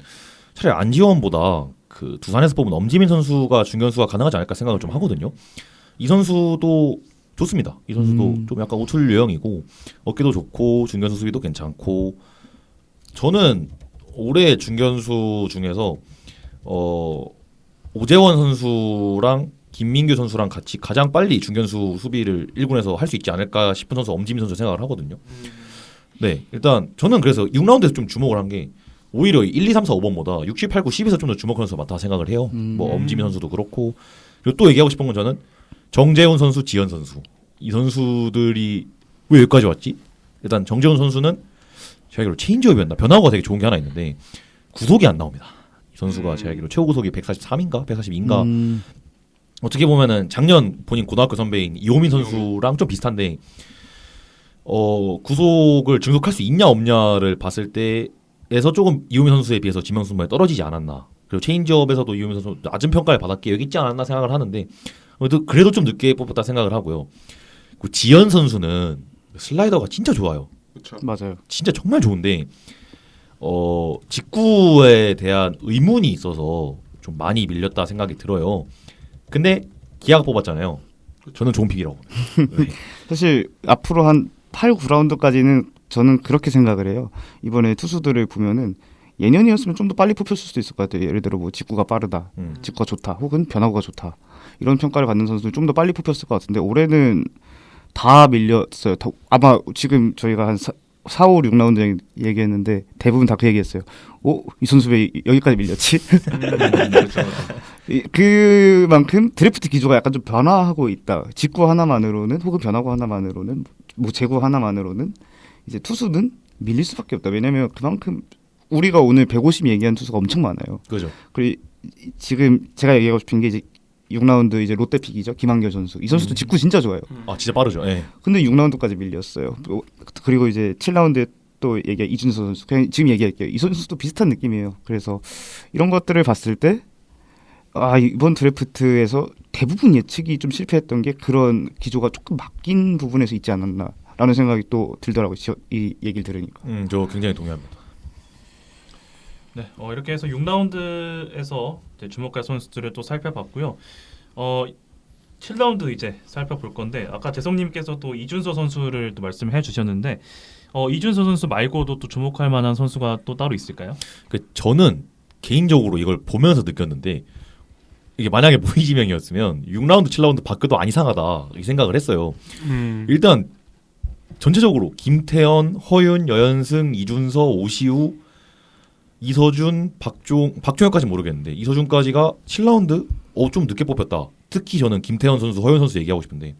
차라리 안지원보다 그 두산에서 뽑은 엄지민 선수가 중견수가 가능하지 않을까 생각을 좀 하거든요. 이 선수도 좋습니다. 이 선수도 좀 약간 우툴 유형이고 어깨도 좋고 중견수 수비도 괜찮고 저는 올해 중견수 중에서 오재원 선수랑 김민규 선수랑 같이 가장 빨리 중견수 수비를 1군에서 할 수 있지 않을까 싶은 선수 엄지민 선수 생각을 하거든요. 네, 일단 저는 그래서 6라운드에서 좀 주목을 한 게 오히려 1, 2, 3, 4, 5번보다 6, 7, 8, 9, 10에서 좀 더 주목하는 선수가 많다 생각을 해요. 뭐 엄지민 선수도 그렇고 그리고 또 얘기하고 싶은 건 저는 정재훈 선수, 지현 선수 이 선수들이 왜 여기까지 왔지? 일단 정재훈 선수는 제가 알기로 체인지업이었나 변화구가 되게 좋은 게 하나 있는데 구속이 안 나옵니다. 이 선수가 제가 알기로 최고 구속이 143인가 142인가 어떻게 보면은 작년 본인 고등학교 선배인 이호민 선수랑 좀 비슷한데 구속을 증속할 수 있냐 없냐를 봤을 때에서 조금 이호민 선수에 비해서 지명수 많이 떨어지지 않았나. 그리고 체인지업에서도 이호민 선수 낮은 평가를 받았기에 여기 있지 않았나 생각을 하는데 그래도 좀 늦게 뽑았다 생각을 하고요. 그 지현 선수는 슬라이더가 진짜 좋아요. 그렇죠. 맞아요. 진짜 정말 좋은데 직구에 대한 의문이 있어서 좀 많이 밀렸다 생각이 들어요. 근데 기아가 뽑았잖아요. 저는 좋은 픽이라고. 네. 사실 앞으로 한 8, 9라운드까지는 저는 그렇게 생각을 해요. 이번에 투수들을 보면은 예년이었으면 좀 더 빨리 뽑혔을 수도 있을 것 같아요. 예를 들어 뭐 직구가 빠르다, 직구가 좋다, 혹은 변화구가 좋다 이런 평가를 받는 선수들 좀 더 빨리 뽑혔을 것 같은데 올해는 다 밀렸어요. 아마 지금 저희가 한 4, 5, 6라운드 얘기했는데 대부분 다 그 얘기했어요. 이 선수 왜 여기까지 밀렸지? 그렇죠. 그만큼 드래프트 기조가 약간 좀 변화하고 있다. 직구 하나만으로는 혹은 변화구 하나만으로는 뭐 제구 하나만으로는 이제 투수는 밀릴 수밖에 없다. 왜냐면 그만큼 우리가 오늘 150 얘기한 투수가 엄청 많아요. 그죠. 그리고 지금 제가 얘기하고 싶은 게 이제 6라운드 이제 롯데 픽이죠. 김한결 선수. 이 선수도 직구 진짜 좋아요. 아 진짜 빠르죠. 예. 근데 6라운드까지 밀렸어요. 그리고 이제 7라운드에 또 얘기한 이준서 선수. 그냥 지금 얘기할게요. 이 선수도 비슷한 느낌이에요. 그래서 이런 것들을 봤을 때 이번 드래프트에서 대부분 예측이 좀 실패했던 게 그런 기조가 조금 바뀐 부분에서 있지 않았나라는 생각이 또 들더라고요. 이 얘기를 들으니까. 저 굉장히 동의합니다. 네, 이렇게 해서 6라운드에서 주목할 선수들을 또 살펴봤고요. 7라운드 이제 살펴볼 건데 아까 재성님께서 또 이준서 선수를 또 말씀해 주셨는데 이준서 선수 말고도 또 주목할 만한 선수가 또 따로 있을까요? 저는 개인적으로 이걸 보면서 느꼈는데 이게 만약에 무의지명이었으면 6라운드, 7라운드 바뀌어도 안 이상하다 이 생각을 했어요. 일단 전체적으로 김태현, 허윤, 여연승, 이준서, 오시우, 이서준, 박종혁까지 모르겠는데 이서준까지가 7라운드 좀 늦게 뽑혔다. 특히 저는 김태현 선수, 허윤 선수 얘기하고 싶은데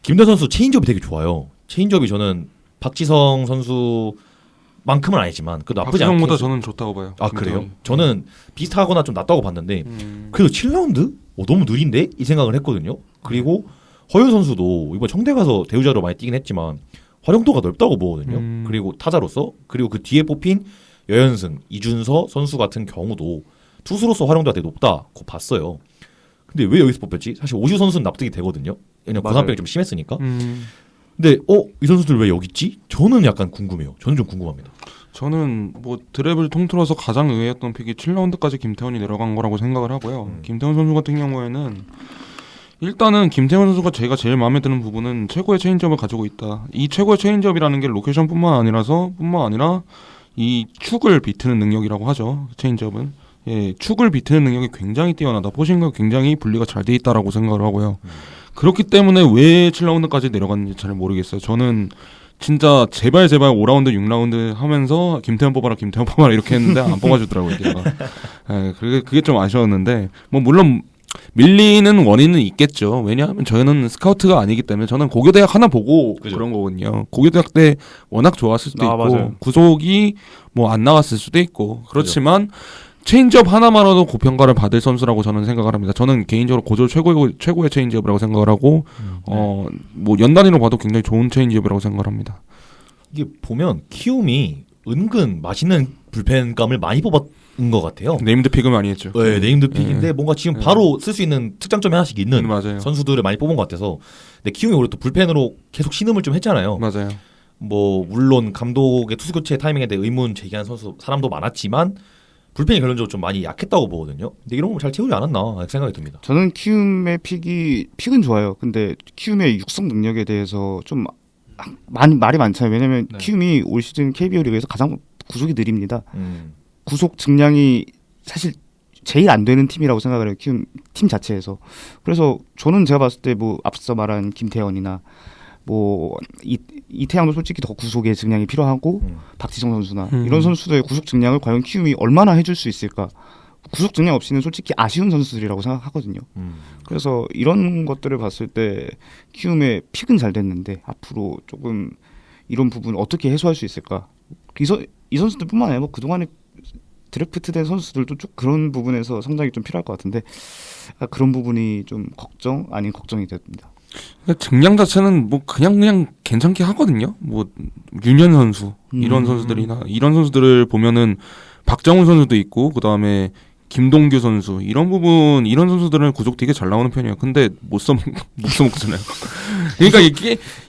김태현 선수 체인지업이 되게 좋아요. 체인지업이 저는 박지성 선수만큼은 아니지만 그래도 나쁘지 않게. 박지성보다 저는 좋다고 봐요. 아 그래요? 저는 비슷하거나 좀 낫다고 봤는데 그래도 7라운드? 너무 느린데? 이 생각을 했거든요. 그리고 허윤 선수도 이번 청대 가서 대우자로 많이 뛰긴 했지만 활용도가 넓다고 보거든요. 그리고 타자로서 그리고 그 뒤에 뽑힌 여연승, 이준서 선수 같은 경우도 투수로서 활용도가 되게 높다고 봤어요. 근데 왜 여기서 뽑혔지? 사실 오시우 선수는 납득이 되거든요. 왜냐면 맞아요. 고산병이 좀 심했으니까. 근데 이 선수들 왜 여기 있지? 저는 약간 궁금해요. 저는 좀 궁금합니다. 저는 뭐 드랩을 통틀어서 가장 의외였던 픽이 7라운드까지 김태훈이 내려간 거라고 생각을 하고요. 김태훈 선수 같은 경우에는 일단은 김태훈 선수가 제가 제일 마음에 드는 부분은 최고의 체인지업을 가지고 있다. 이 최고의 체인지업이라는 게 로케이션뿐만 아니라 이 축을 비트는 능력이라고 하죠. 체인지업은. 예, 축을 비트는 능력이 굉장히 뛰어나다. 포싱과 굉장히 분리가 잘 돼 있다라고 생각을 하고요. 그렇기 때문에 왜 7라운드까지 내려갔는지 잘 모르겠어요. 저는 진짜 제발 5라운드 6라운드 하면서 김태현 뽑아라 이렇게 했는데 안 뽑아주더라고요. 예, 그게 좀 아쉬웠는데 뭐 물론 밀리는 원인은 있겠죠. 왜냐하면 저희는 스카우트가 아니기 때문에 저는 고교대학 하나 보고 그죠. 그런 거거든요. 고교대학 때 워낙 좋았을 수도 있고 맞아요. 구속이 뭐 안 나갔을 수도 있고 그렇지만 체인지업 하나만으로도 고평가를 받을 선수라고 저는 생각을 합니다. 저는 개인적으로 고졸 최고의 체인지업이라고 생각을 하고 뭐 연단위로 봐도 굉장히 좋은 체인지업이라고 생각을 합니다. 이게 보면 키움이 은근 맛있는 불펜감을 많이 뽑았는 것 같아요. 네임드 픽을 많이 했죠. 네, 네임드 픽인데 뭔가 지금 바로 쓸 수 있는 특장점이 하나씩 있는 맞아요. 선수들을 많이 뽑은 것 같아서. 근데 키움이 올해 또 불펜으로 계속 신음을 좀 했잖아요. 맞아요. 뭐 물론 감독의 투수 교체 타이밍에 대해 의문 제기한 선수 사람도 많았지만 불펜이 결론적으로 좀 많이 약했다고 보거든요. 근데 이런 거 잘 채우지 않았나 생각이 듭니다. 저는 키움의 픽은 좋아요. 근데 키움의 육성 능력에 대해서 좀 말이 많잖아요. 왜냐면 네. 키움이 올 시즌 KBO 리그에서 가장 구속이 느립니다. 음. 구속 증량이 사실 제일 안 되는 팀이라고 생각을 해요. 키움 팀 자체에서. 그래서 저는 제가 봤을 때 뭐 앞서 말한 김태현이나 뭐 이태양도 솔직히 더 구속의 증량이 필요하고 박지성 선수나 이런 선수들의 구속 증량을 과연 키움이 얼마나 해줄 수 있을까? 구속 증량 없이는 솔직히 아쉬운 선수들이라고 생각하거든요. 그래서 이런 것들을 봤을 때 키움의 픽은 잘 됐는데 앞으로 조금 이런 부분 어떻게 해소할 수 있을까? 이 선수들뿐만 아니라 뭐 그동안에 드래프트된 선수들도 좀 그런 부분에서 성장이 좀 필요할 것 같은데 그런 부분이 좀 걱정 아닌 걱정이 됩니다. 증량 자체는 뭐 그냥 괜찮게 하거든요. 뭐 윤현 선수 이런 선수들이나 이런 선수들을 보면은 박정훈 선수도 있고 그 다음에 김동규 선수 이런 선수들은 구속 되게 잘 나오는 편이에요. 근데 못 써먹잖아요. 그러니까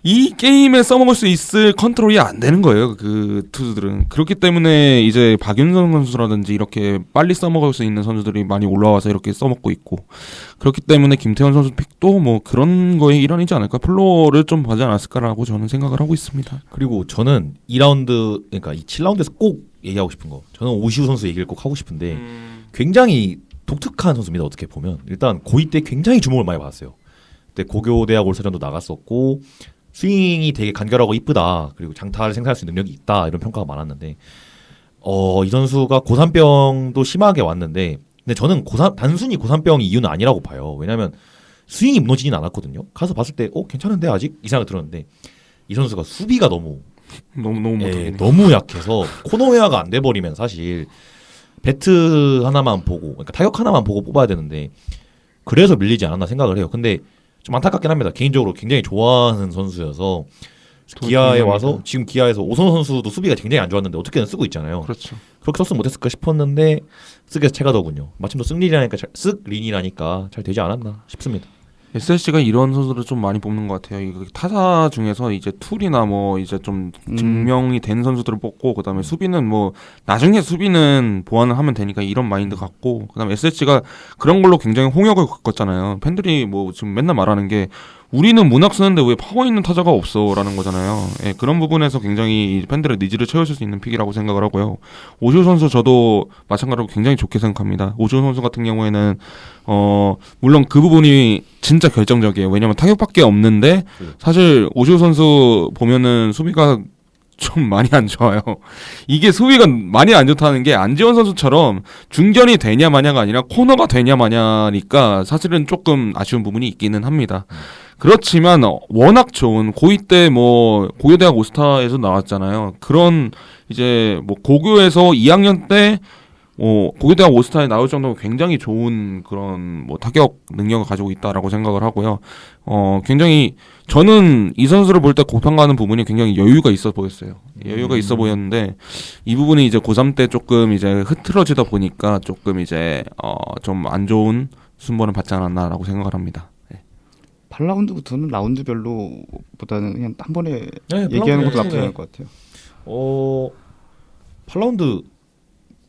이 게임에 써먹을 수 있을 컨트롤이 안 되는 거예요. 그 투수들은. 그렇기 때문에 이제 박윤성 선수라든지 이렇게 빨리 써먹을 수 있는 선수들이 많이 올라와서 이렇게 써먹고 있고 그렇기 때문에 김태현 선수 픽도 뭐 그런 거에 일환이지 않을까. 플로어를 좀 하지 않았을까라고 저는 생각을 하고 있습니다. 그리고 저는 2라운드 그러니까 이 7라운드에서 꼭 얘기하고 싶은 거. 저는 오시우 선수 얘기를 꼭 하고 싶은데 굉장히 독특한 선수입니다. 어떻게 보면 일단 고2 때 굉장히 주목을 많이 받았어요. 그때 고교대학 올스타전도 나갔었고 스윙이 되게 간결하고 이쁘다. 그리고 장타를 생산할 수 있는 능력이 있다. 이런 평가가 많았는데 이 선수가 고산병도 심하게 왔는데 근데 저는 단순히 고산병이 이유는 아니라고 봐요. 왜냐하면 스윙이 무너지진 않았거든요. 가서 봤을 때 괜찮은데 아직 이 생각이 들었는데 이 선수가 수비가 너무 못하겠네. 너무 약해서 코너웨어가 안 돼버리면 사실 배트 하나만 보고 그러니까 타격 하나만 보고 뽑아야 되는데 그래서 밀리지 않았나 생각을 해요. 근데 좀 안타깝긴 합니다. 개인적으로 굉장히 좋아하는 선수여서 기아에 와서 지금 기아에서 오선호 선수도 수비가 굉장히 안 좋았는데 어떻게든 쓰고 있잖아요. 그렇죠. 그렇게 썼으면 못했을까 싶었는데 쓱에서 채가더군요. 마침 또 쓱린이라니까 잘 되지 않았나 싶습니다. SSG가 이런 선수를 좀 많이 뽑는 것 같아요. 이거 타자 중에서 이제 툴이나 뭐 이제 좀 증명이 된 선수들을 뽑고 그다음에 수비는 뭐 나중에 수비는 보완을 하면 되니까 이런 마인드 갖고 그다음에 SSG가 그런 걸로 굉장히 홍역을 겪었잖아요. 팬들이 뭐 지금 맨날 말하는 게 우리는 문학 쓰는데 왜 파워 있는 타자가 없어라는 거잖아요. 예, 그런 부분에서 굉장히 팬들의 니즈를 채워줄 수 있는 픽이라고 생각을 하고요. 오시우 선수 저도 마찬가지로 굉장히 좋게 생각합니다. 오시우 선수 같은 경우에는 물론 그 부분이 진짜 결정적이에요. 왜냐면 타격밖에 없는데 사실 오시우 선수 보면은 수비가 좀 많이 안 좋아요. 이게 수비가 많이 안 좋다는 게 안지원 선수처럼 중견이 되냐 마냐가 아니라 코너가 되냐 마냐니까 사실은 조금 아쉬운 부분이 있기는 합니다. 그렇지만 워낙 좋은 고2 때 뭐 고교대학 올스타에서 나왔잖아요. 그런 이제 뭐 고교에서 2학년 때 고교대학 올스타에 나올 정도면 굉장히 좋은 그런 뭐 타격 능력을 가지고 있다라고 생각을 하고요. 굉장히 저는 이 선수를 볼 때 고평가하는 부분이 굉장히 여유가 있어 보였어요. 여유가 있어 보였는데 이 부분이 이제 고3 때 조금 이제 흐트러지다 보니까 조금 이제 좀 안 좋은 순번을 받지 않았나라고 생각을 합니다. 8라운드부터는 라운드별로보다는 그냥 한 번에 네, 얘기하는 것도 네. 나쁘지 않을 것 같아요. 8라운드부터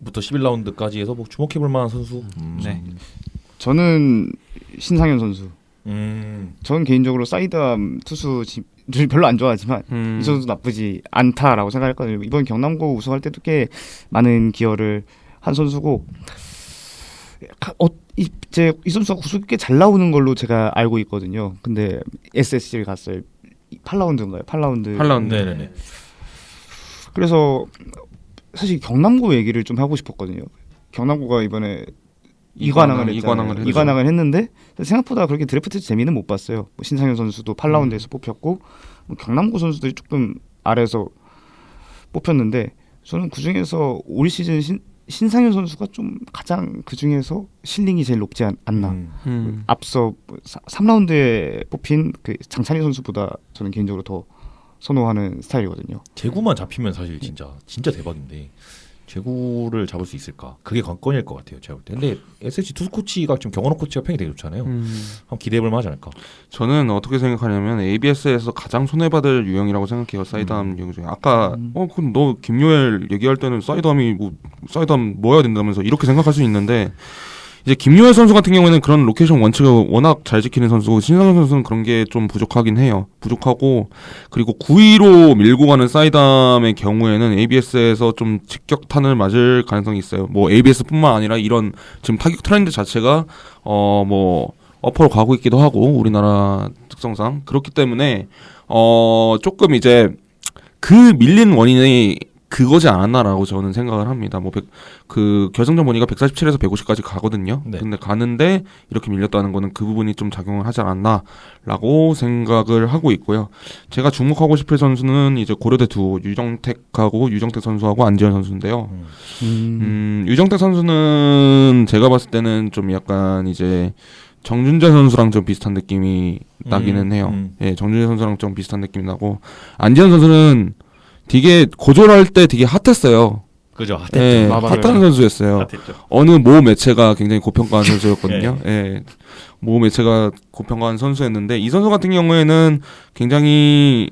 11라운드까지 해서 뭐 주목해볼 만한 선수. 네. 저는 신상현 선수. 음. 저는 개인적으로 사이드암 투수를 별로 안 좋아하지만 이 선수 나쁘지 않다라고 생각했거든요. 이번 경남고 우승할 때도 꽤 많은 기여를 한 선수고 이 선수가 구속이 꽤 잘 나오는 걸로 제가 알고 있거든요. 근데 SSG를 갔어요. 8라운드인가요? 8라운드. 네네네. 그래서 사실 경남고 얘기를 좀 하고 싶었거든요. 경남고가 이번에 이관왕을 했잖아요. 이관왕을 했는데 생각보다 그렇게 드래프트 재미는 못 봤어요. 뭐 신상현 선수도 8라운드에서 뽑혔고 뭐 경남고 선수들이 조금 아래에서 뽑혔는데 저는 그 중에서 올 시즌 신상현 선수가 좀 가장 그 중에서 실링이 제일 높지 않나. 앞서 3라운드에 뽑힌 그 장찬희 선수보다 저는 개인적으로 더 선호하는 스타일이거든요. 제구만 잡히면 사실 진짜 대박인데 제구를 잡을 수 있을까? 그게 관건일 것 같아요. 제가 볼 때. 근데 SSG 투수 코치가 지금 경원호 코치가 평이 되게 좋잖아요. 한번 기대해볼 만하지 않을까? 저는 어떻게 생각하냐면 ABS에서 가장 손해받을 유형이라고 생각해요. 사이드암 유형 중에. 아까 그럼 너 김요엘 얘기할 때는 사이드암이 사이드암 뭐 해야 된다면서 이렇게 생각할 수 있는데 이제 김요엘 선수 같은 경우에는 그런 로케이션 원칙을 워낙 잘 지키는 선수고 신상현 선수는 그런 게 좀 부족하긴 해요. 부족하고 그리고 9위로 밀고 가는 사이드암의 경우에는 ABS에서 좀 직격탄을 맞을 가능성이 있어요. 뭐 ABS뿐만 아니라 이런 지금 타격 트렌드 자체가 뭐 어퍼로 가고 있기도 하고 우리나라 특성상 그렇기 때문에 조금 이제 그 밀린 원인이 그거지 않았나라고 저는 생각을 합니다. 그 결승전 보니까 147에서 150까지 가거든요. 네. 근데 가는데 이렇게 밀렸다는 거는 그 부분이 좀 작용을 하지 않았나라고 생각을 하고 있고요. 제가 주목하고 싶을 선수는 이제 고려대 두오 유정택 선수하고 안지현 선수인데요. 유정택 선수는 제가 봤을 때는 좀 약간 이제 정준재 선수랑 좀 비슷한 느낌이 나기는 해요. 예, 정준재 선수랑 좀 비슷한 느낌이 나고 안지현 선수는 되게 고졸할 때 되게 핫했어요. 그죠? 예, 맞아요. 핫한 선수였어요. 핫했죠. 어느 모 매체가 굉장히 고평가한 선수였거든요. 예. 모 매체가 고평가한 선수였는데 이 선수 같은 경우에는 굉장히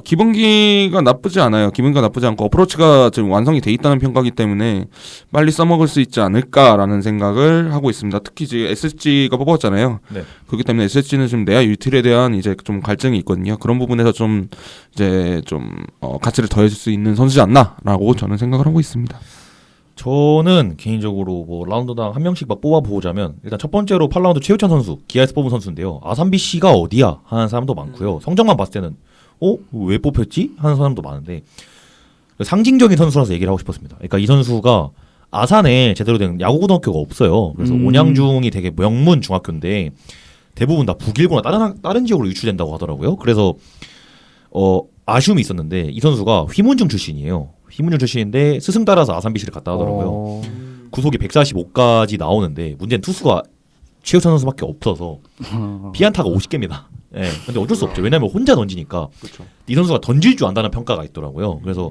기본기가 나쁘지 않아요. 기본기가 나쁘지 않고 어프로치가 지금 완성이 돼 있다는 평가이기 때문에 빨리 써먹을 수 있지 않을까라는 생각을 하고 있습니다. 특히 지금 SSG가 뽑았잖아요. 네. 그렇기 때문에 SSG는 지금 내야 유틸에 대한 이제 좀 갈증이 있거든요. 그런 부분에서 좀 이제 좀 가치를 더해줄 수 있는 선수지 않나라고 저는 생각을 하고 있습니다. 저는 개인적으로 뭐 라운드당 한 명씩 막 뽑아보자면 일단 첫 번째로 8라운드 최우찬 선수 기아에서 뽑은 선수인데요. 아산비 씨가 어디야 하는 사람도 많고요. 성적만 봤을 때는 왜 뽑혔지 하는 사람도 많은데 상징적인 선수라서 얘기를 하고 싶었습니다. 그러니까 이 선수가 아산에 제대로 된 야구고등학교가 없어요. 그래서 온양중이 되게 명문 중학교인데 대부분 다 북일고나 다른 지역으로 유출된다고 하더라고요. 그래서 아쉬움이 있었는데 이 선수가 휘문중 출신이에요. 휘문중 출신인데 스승 따라서 아산 BC를 갔다 하더라고요. 구속이 145까지 나오는데 문제는 투수가 최우찬 선수밖에 없어서 비안타가 50개입니다. 예. 근데 어쩔 수 없죠. 왜냐면 혼자 던지니까 그렇죠. 이 선수가 던질 줄 안다는 평가가 있더라고요. 그래서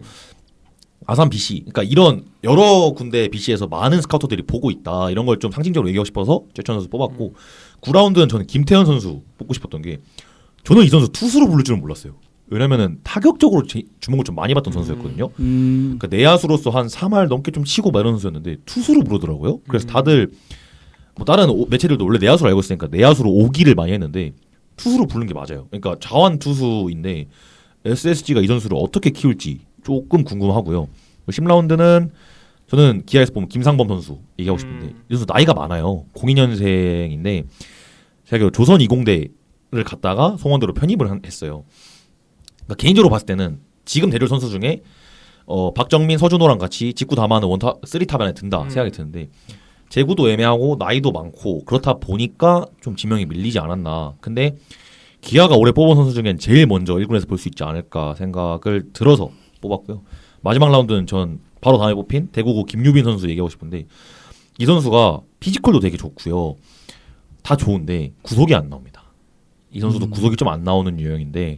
아산 BC, 그러니까 이런 여러 군데 BC에서 많은 스카우터들이 보고 있다. 이런 걸 좀 상징적으로 얘기하고 싶어서 최우찬 선수 뽑았고 9라운드는 저는 김태현 선수 뽑고 싶었던 게 저는 이 선수 투수로 부를 줄은 몰랐어요. 왜냐면은 타격적으로 주목을 좀 많이 받던 선수였거든요. 그러니까 내야수로서 한 3할 넘게 좀 치고 막 이런 선수였는데 투수로 부르더라고요. 그래서 다들 뭐 다른 매체들도 원래 내야수로 알고 있으니까 내야수로 오기를 많이 했는데 투수로 부르는 게 맞아요. 그러니까 자완 투수인데 SSG가 이 선수를 어떻게 키울지 조금 궁금하고요. 10라운드는 저는 기아에서 보면 김상범 선수 얘기하고 싶은데 이 선수 나이가 많아요. 02년생인데 제가 조선 20대를 갔다가 송원대로 편입을 했어요. 그러니까 개인적으로 봤을 때는 지금 대졸 선수 중에 박정민, 서준호랑 같이 직구 담아는 3탑 안에 든다 생각이 드는데 제구도 애매하고 나이도 많고 그렇다 보니까 좀 지명이 밀리지 않았나. 근데 기아가 올해 뽑은 선수 중엔 제일 먼저 1군에서 볼 수 있지 않을까 생각을 들어서 뽑았고요. 마지막 라운드는 전 바로 다음에 뽑힌 대구고 김유빈 선수 얘기하고 싶은데 이 선수가 피지컬도 되게 좋고요. 다 좋은데 구속이 안 나옵니다. 이 선수도 구속이 좀 안 나오는 유형인데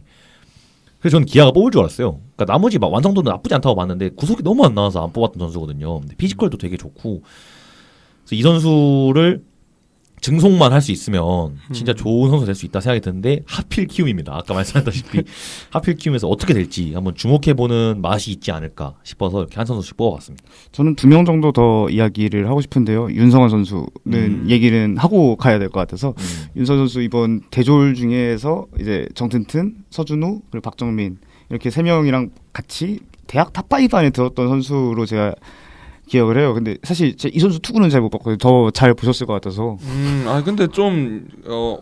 그래서 저는 기아가 뽑을 줄 알았어요. 그러니까 나머지 막 완성도는 나쁘지 않다고 봤는데 구속이 너무 안 나와서 안 뽑았던 선수거든요. 근데 피지컬도 되게 좋고 그래서 이 선수를 증송만 할 수 있으면 진짜 좋은 선수 될 수 있다 생각이 드는데 하필 키움입니다. 아까 말씀하셨다시피 하필 키움에서 어떻게 될지 한번 주목해보는 맛이 있지 않을까 싶어서 이렇게 한 선수씩 뽑아봤습니다. 저는 2명 정도 더 이야기를 하고 싶은데요. 윤성환 선수는 얘기는 하고 가야 될 것 같아서 윤성환 선수 이번 대졸 중에서 이제 정튼튼, 서준우 그리고 박정민 이렇게 3명이랑 같이 대학 탑5 안에 들었던 선수로 제가 기억을 해요. 근데 사실 이 선수 투구는 잘 못 봤거든요. 더 잘 보셨을 것 같아서. 근데 좀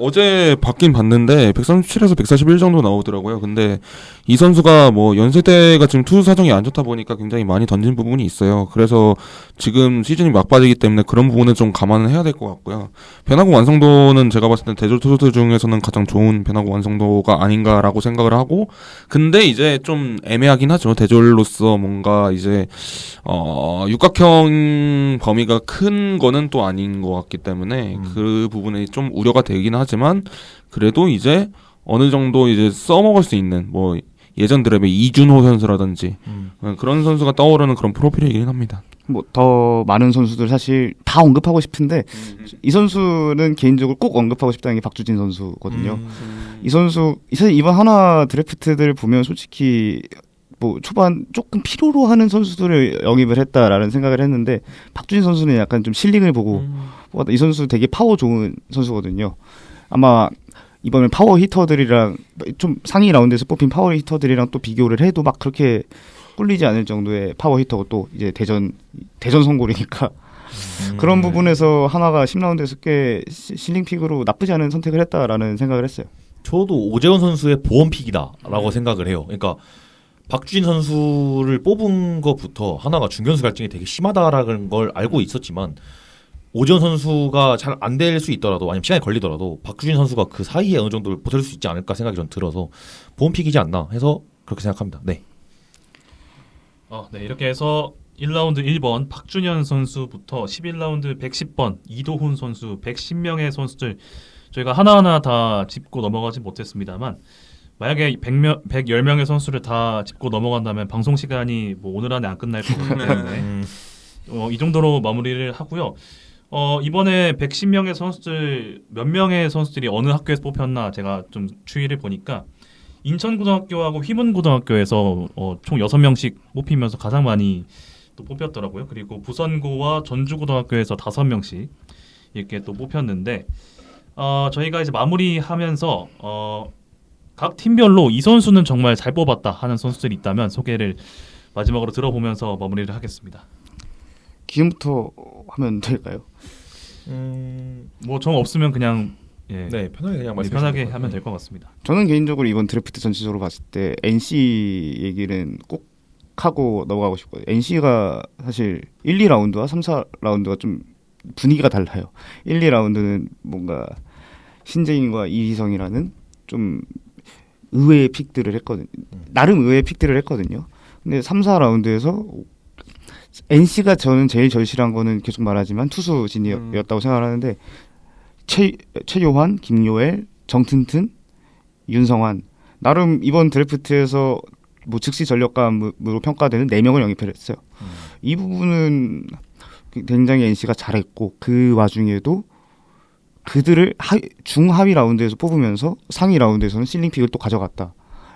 어제 봤긴 봤는데 137에서 141 정도 나오더라고요. 근데 이 선수가 뭐 연세대가 지금 투수 사정이 안 좋다 보니까 굉장히 많이 던진 부분이 있어요. 그래서 지금 시즌이 막바지기 때문에 그런 부분은 좀 감안을 해야 될 것 같고요. 변화구 완성도는 제가 봤을 때 대졸 투수들 중에서는 가장 좋은 변화구 완성도가 아닌가라고 생각을 하고, 근데 이제 좀 애매하긴 하죠. 대졸로서 뭔가 이제 육각형 범위가 큰 거는 또 아닌 것 같기 때문에 그 부분에 좀 우려가 되긴 하지만 그래도 이제 어느 정도 이제 써먹을 수 있는 뭐 예전 드랍의 이준호 선수라든지 그런 선수가 떠오르는 그런 프로필이긴 합니다. 뭐 더 많은 선수들 사실 다 언급하고 싶은데 이 선수는 개인적으로 꼭 언급하고 싶다는 게 박주진 선수거든요. 이 선수 사실 이번 하나 드래프트들 보면 솔직히 뭐 초반 조금 필요로 하는 선수들을 영입을 했다라는 생각을 했는데 박주진 선수는 약간 좀 실링을 보고 이 선수 되게 파워 좋은 선수거든요. 아마 이번에 파워 히터들이랑 좀 상위 라운드에서 뽑힌 파워 히터들이랑 또 비교를 해도 막 그렇게 꿀리지 않을 정도의 파워 히터고 또 이제 대전 선골이니까 그런 부분에서 하나가 10라운드에서 꽤 실링픽으로 나쁘지 않은 선택을 했다라는 생각을 했어요. 저도 오재원 선수의 보험픽이다라고 생각을 해요. 그러니까 박주진 선수를 뽑은 것부터 하나가 중견수 갈증이 되게 심하다라는 걸 알고 있었지만 오재원 선수가 잘 안 될 수 있더라도 아니면 시간이 걸리더라도 박주진 선수가 그 사이에 어느 정도 버틸 수 있지 않을까 생각이 전 들어서 보험픽이지 않나 해서 그렇게 생각합니다. 네. 네, 이렇게 해서 1라운드 1번 박준현 선수부터 11라운드 110번 이도훈 선수 110명의 선수들 저희가 하나하나 다 짚고 넘어가지 못했습니다만 만약에 110명의 선수를 다 짚고 넘어간다면 방송 시간이 뭐 오늘 안에 안 끝날 거기 때문에 이 정도로 마무리를 하고요. 이번에 110명의 선수들 몇 명의 선수들이 어느 학교에서 뽑혔나 제가 좀 추이를 보니까 인천고등학교하고 휘문고등학교에서 총 6명씩 뽑히면서 가장 많이 또 뽑혔더라고요. 그리고 부선고와 전주고등학교에서 5명씩 이렇게 또 뽑혔는데 저희가 이제 마무리하면서 각 팀별로 이 선수는 정말 잘 뽑았다 하는 선수들이 있다면 소개를 마지막으로 들어보면서 마무리를 하겠습니다. 기음부터 하면 될까요? 뭐 정 없으면 그냥 네, 편하게 그냥 편하게 하면 될 것 같습니다. 저는 개인적으로 이번 드래프트 전체적으로 봤을 때 NC 얘기는 꼭 하고 넘어가고 싶거든요. NC가 사실 1, 2라운드와 3, 4라운드가 좀 분위기가 달라요. 1, 2라운드는 뭔가 신재인과 이희성이라는 좀 의외의 픽들을 했거든요. 나름 의외의 픽들을 했거든요. 근데 3, 4라운드에서 NC가 저는 제일 절실한 거는 계속 말하지만 투수진이었다고 생각하는데 최요환, 김요엘, 정튼튼, 윤성환 나름 이번 드래프트에서 뭐 즉시 전력감으로 평가되는 4명을 영입을 했어요. 이 부분은 굉장히 NC가 잘했고 그 와중에도 그들을 중하위 라운드에서 뽑으면서 상위 라운드에서는 실링픽을 또 가져갔다.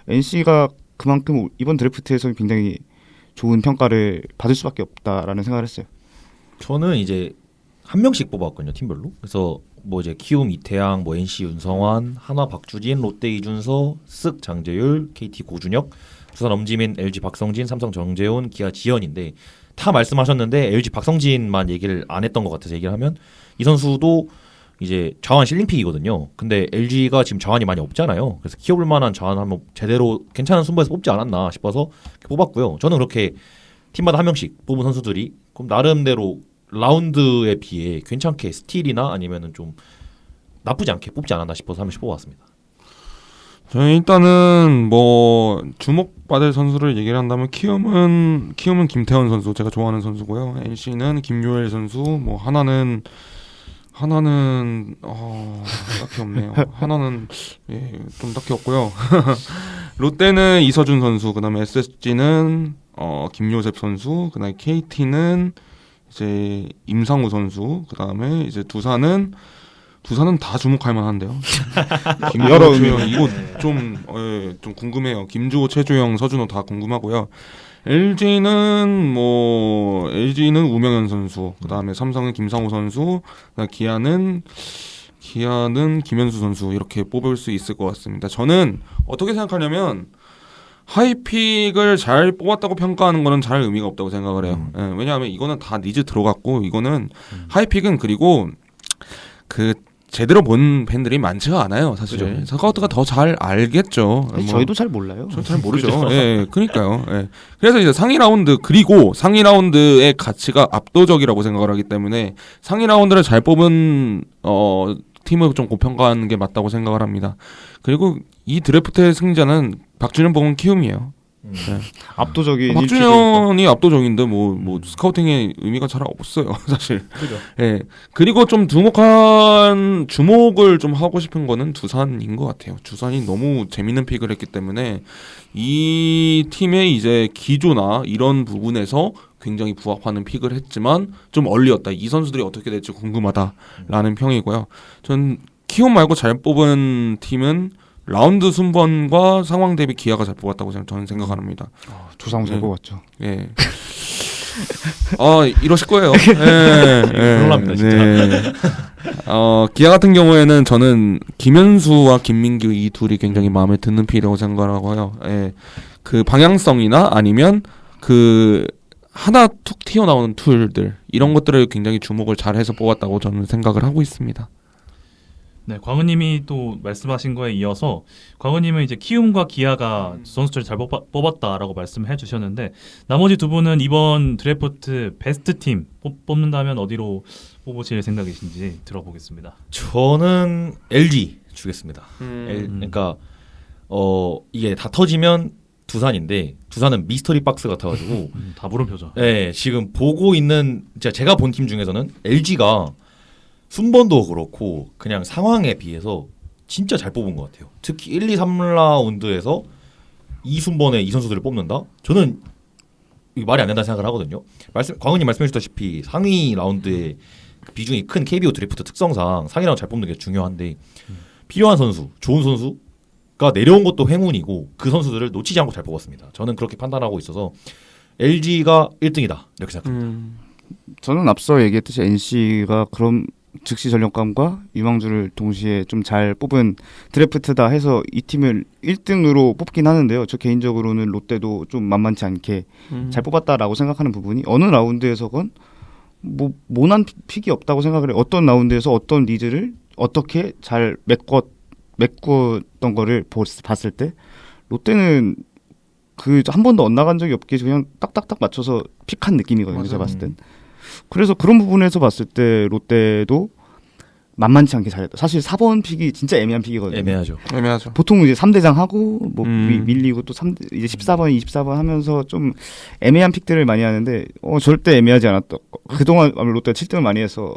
NC가 그만큼 이번 드래프트에서 굉장히 좋은 평가를 받을 수밖에 없다라는 생각을 했어요. 저는 이제 한 명씩 뽑았거든요, 팀별로. 그래서 뭐 이제 키움 이태양, 뭐 NC 윤성환, 한화 박주진, 롯데 이준서, 쓱 장재율, KT 고준혁, 두산 엄지민, LG 박성진, 삼성 정재훈, 기아 지현인데 다 말씀하셨는데 LG 박성진만 얘기를 안 했던 것 같아서 얘기를 하면 이 선수도 이제 좌완 실링픽이거든요. 근데 LG가 지금 좌완이 많이 없잖아요. 그래서 키워볼 만한 좌완 한번 제대로 괜찮은 순번에서 뽑지 않았나 싶어서 뽑았고요. 저는 그렇게 팀마다 한 명씩 뽑은 선수들이 그럼 나름대로 라운드에 비해 괜찮게 스틸이나 아니면은 좀 나쁘지 않게 뽑지 않았나 싶어서 한 명씩 뽑았습니다. 저는 일단은 뭐 주목받을 선수를 얘기를 한다면 키움은 김태현 선수 제가 좋아하는 선수고요. NC는 김요엘 선수, 뭐 하나는 딱히 없네요. 하나는 좀 딱히 없고요. 롯데는 이서준 선수, 그다음에 SSG는 김요셉 선수, 그다음에 KT는 이제 임상우 선수, 그다음에 이제 두산은 다 주목할 만한데요. 여러 김주호, 의미로. 이거 좀 궁금해요. 김주호, 최주영, 서준호 다 궁금하고요. LG는 우명현 선수, 그다음에 삼성은 김상우 선수, 그다음에 기아는 김현수 선수 이렇게 뽑을 수 있을 것 같습니다. 저는 어떻게 생각하냐면 하이픽을 잘 뽑았다고 평가하는 거는 잘 의미가 없다고 생각을 해요. 왜냐하면 이거는 다 니즈 들어갔고 이거는 하이픽은 그리고 그 제대로 본 팬들이 많지가 않아요. 사실 그죠. 스카우트가 더 잘 알겠죠. 사실 저희도 잘 몰라요. 전 잘 모르죠. 예, 그러니까요. 예. 그래서 이제 상위 라운드의 가치가 압도적이라고 생각을 하기 때문에 상위 라운드를 잘 뽑은 팀을 좀 고평가하는 게 맞다고 생각을 합니다. 그리고 이 드래프트의 승자는 박준현 뽑은 키움이에요. 압도적인 박준현이 압도적인데 뭐 스카우팅의 의미가 잘 없어요, 사실. 그죠. 예. 그리고 좀 주목을 좀 하고 싶은 거는 두산인 것 같아요. 두산이 너무 재밌는 픽을 했기 때문에 이 팀의 이제 기조나 이런 부분에서 굉장히 부합하는 픽을 했지만 좀 얼리었다. 이 선수들이 어떻게 될지 궁금하다라는 평이고요. 전 키움 말고 잘 뽑은 팀은 라운드 순번과 상황 대비 기아가 잘 뽑았다고 저는 생각합니다. 두상 잘 뽑았죠. 예. 이러실 거예요. 예. 그럴랍니다, 진짜. 네. 기아 같은 경우에는 저는 김현수와 김민규 이 둘이 굉장히 마음에 드는 픽이라고 생각하고요. 예. 그 방향성이나 아니면 그 하나 툭 튀어나오는 툴들 이런 것들을 굉장히 주목을 잘해서 뽑았다고 저는 생각을 하고 있습니다. 네, 광우님이 또 말씀하신 거에 이어서 광우님은 이제 키움과 기아가 선수들을 잘 뽑았다라고 말씀해 주셨는데 나머지 두 분은 이번 드래프트 베스트 팀 뽑는다면 어디로 뽑으실 생각이신지 들어보겠습니다. 저는 LG 주겠습니다. 그러니까 이게 다 터지면 두산인데 두산은 미스터리 박스 같아가지고 다 물음표죠. 네, 지금 보고 있는 제가 본 팀 중에서는 LG가 순번도 그렇고 그냥 상황에 비해서 진짜 잘 뽑은 것 같아요. 특히 1, 2, 3라운드에서 2순번에 이 선수들을 뽑는다? 저는 이게 말이 안 된다는 생각을 하거든요. 광은님 말씀해 주셨다시피 상위 라운드의 그 비중이 큰 KBO 드래프트 특성상 상위 라운드 잘 뽑는 게 중요한데 필요한 선수, 좋은 선수가 내려온 것도 행운이고 그 선수들을 놓치지 않고 잘 뽑았습니다. 저는 그렇게 판단하고 있어서 LG가 1등이다 이렇게 생각합니다. 저는 앞서 얘기했듯이 NC가 그런 즉시 전력감과 유망주를 동시에 좀 잘 뽑은 드래프트다 해서 이 팀을 1등으로 뽑긴 하는데요. 저 개인적으로는 롯데도 좀 만만치 않게 잘 뽑았다라고 생각하는 부분이 어느 라운드에서건 뭐 모난 픽이 없다고 생각을 해요. 어떤 라운드에서 어떤 니즈를 어떻게 잘 메꿨던 거를 봤을 때 롯데는 그 한 번도 엇나간 적이 없게 그냥 딱딱딱 맞춰서 픽한 느낌이거든요. 맞아요. 제가 봤을 땐. 그래서 그런 부분에서 봤을 때 롯데도 만만치 않게 잘했다. 사실 4번 픽이 진짜 애매한 픽이거든요. 애매하죠. 보통 이제 3대장 하고 뭐 밀리고 또 이제 14번, 24번 하면서 좀 애매한 픽들을 많이 하는데 절대 애매하지 않았다. 그동안 롯데가 7등을 많이 해서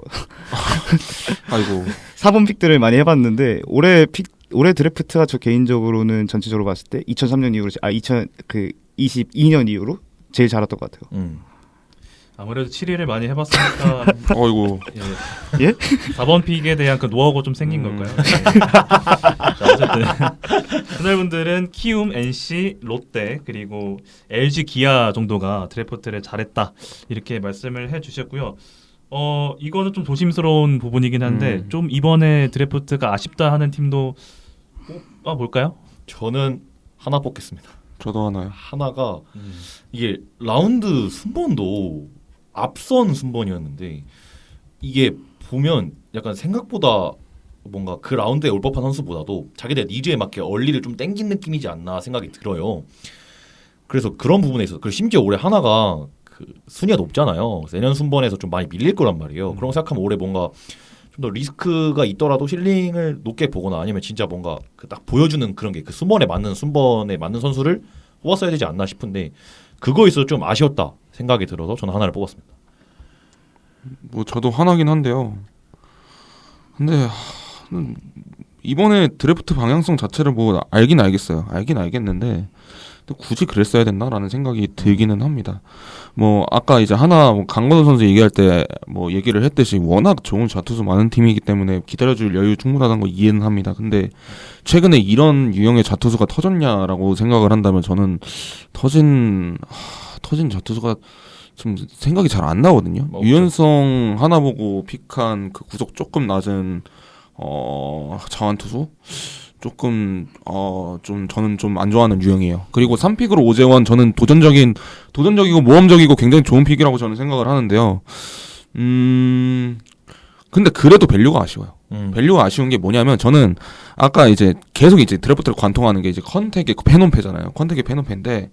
아이고 4번 픽들을 많이 해봤는데 올해 드래프트가 저 개인적으로는 전체적으로 봤을 때 2003년 이후로 22년 이후로 제일 잘했던 것 같아요. 아무래도 7위를 많이 해봤으니까 어이구 예? 4번 픽에 대한 그 노하우가 좀 생긴 걸까요? 네. 자, 어쨌든 그날분들은 키움, NC, 롯데 그리고 LG, 기아 정도가 드래프트를 잘했다 이렇게 말씀을 해주셨고요. 이거는 좀 조심스러운 부분이긴 한데 좀 이번에 드래프트가 아쉽다 하는 팀도 볼까요? 저는 하나 뽑겠습니다. 저도 하나요. 하나가 이게 라운드 순번도 앞선 순번이었는데 이게 보면 약간 생각보다 뭔가 그 라운드에 올 법한 선수보다도 자기들 니즈에 맞게 얼리를 좀 땡긴 느낌이지 않나 생각이 들어요. 그래서 그런 부분에 있어서 그리고 심지어 올해 하나가 그 순위가 높잖아요. 내년 순번에서 좀 많이 밀릴 거란 말이에요. 그런 거 생각하면 올해 뭔가 좀 더 리스크가 있더라도 힐링을 높게 보거나 아니면 진짜 뭔가 그 딱 보여주는 그런 게 그 순번에 맞는 선수를 뽑았어야 되지 않나 싶은데 그거에 있어서 좀 아쉬웠다 생각이 들어서 저는 하나를 뽑았습니다. 뭐 저도 하나긴 한데요. 근데 이번에 드래프트 방향성 자체를 뭐 알긴 알겠어요. 알긴 알겠는데 근데 굳이 그랬어야 됐나라는 생각이 들기는 합니다. 뭐 아까 이제 하나 뭐 강건우 선수 얘기할 때 뭐 얘기를 했듯이 워낙 좋은 좌투수 많은 팀이기 때문에 기다려줄 여유 충분하다는 거 이해는 합니다. 근데 최근에 이런 유형의 좌투수가 터졌냐라고 생각을 한다면 저는 터진 좌투수가 좀 생각이 잘 안 나거든요. 없죠. 유연성 하나 보고 픽한 그 구속 조금 낮은 자완투수 조금 좀 저는 좀 안 좋아하는 유형이에요. 그리고 3픽으로 오재원 저는 도전적이고 모험적이고 굉장히 좋은 픽이라고 저는 생각을 하는데요. 근데 그래도 밸류가 아쉬워요. 밸류가 아쉬운 게 뭐냐면 저는 아까 이제 계속 이제 드래프트를 관통하는 게 이제 컨택의 페논페잖아요. 컨택의 페논페인데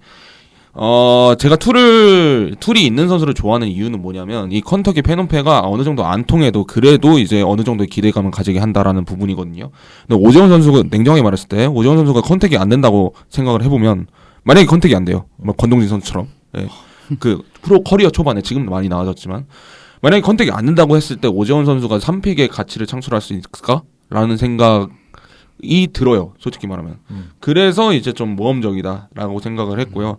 제가 툴이 있는 선수를 좋아하는 이유는 뭐냐면 이 컨택의 페논페가 어느 정도 안 통해도 그래도 이제 어느 정도의 기대감을 가지게 한다라는 부분이거든요. 근데 오재원 선수가 냉정하게 말했을 때 오재원 선수가 컨택이 안 된다고 생각을 해보면 만약에 컨택이 안 돼요. 뭐 권동진 선수처럼 예. 그 프로 커리어 초반에 지금 많이 나아졌지만 만약에 컨택이 안 된다고 했을 때 오재원 선수가 3픽의 가치를 창출할 수 있을까라는 생각이 들어요. 솔직히 말하면. 그래서 이제 좀 모험적이다라고 생각을 했고요.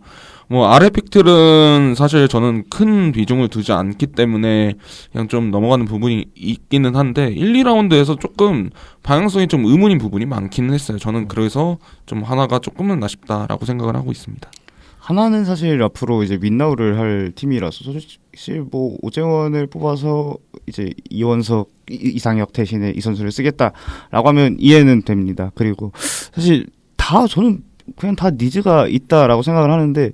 뭐 아래 픽들은 사실 저는 큰 비중을 두지 않기 때문에 그냥 좀 넘어가는 부분이 있기는 한데 1, 2라운드에서 조금 방향성이 좀 의문인 부분이 많기는 했어요. 저는 그래서 좀 하나가 조금은 아쉽다라고 생각을 하고 있습니다. 하나는 사실 앞으로 이제 윈나우를 할 팀이라서 사실 뭐 오재원을 뽑아서 이제 이원석, 이상혁 대신에 이 선수를 쓰겠다라고 하면 이해는 됩니다. 그리고 사실 저는 그냥 다 니즈가 있다라고 생각을 하는데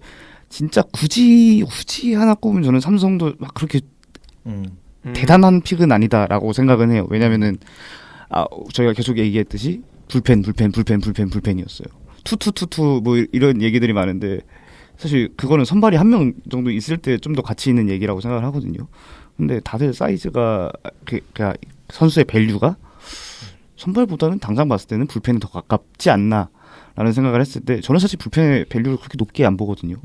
진짜 굳이 하나 꼽으면 저는 삼성도 막 그렇게 대단한 픽은 아니다라고 생각은 해요. 왜냐면은 저희가 계속 얘기했듯이 불펜이었어요. 투투 뭐 이런 얘기들이 많은데 사실 그거는 선발이 한 명 정도 있을 때 좀 더 가치 있는 얘기라고 생각을 하거든요. 근데 다들 사이즈가 그러니까 선수의 밸류가 선발보다는 당장 봤을 때는 불펜이 더 가깝지 않나라는 생각을 했을 때 저는 사실 불펜의 밸류를 그렇게 높게 안 보거든요.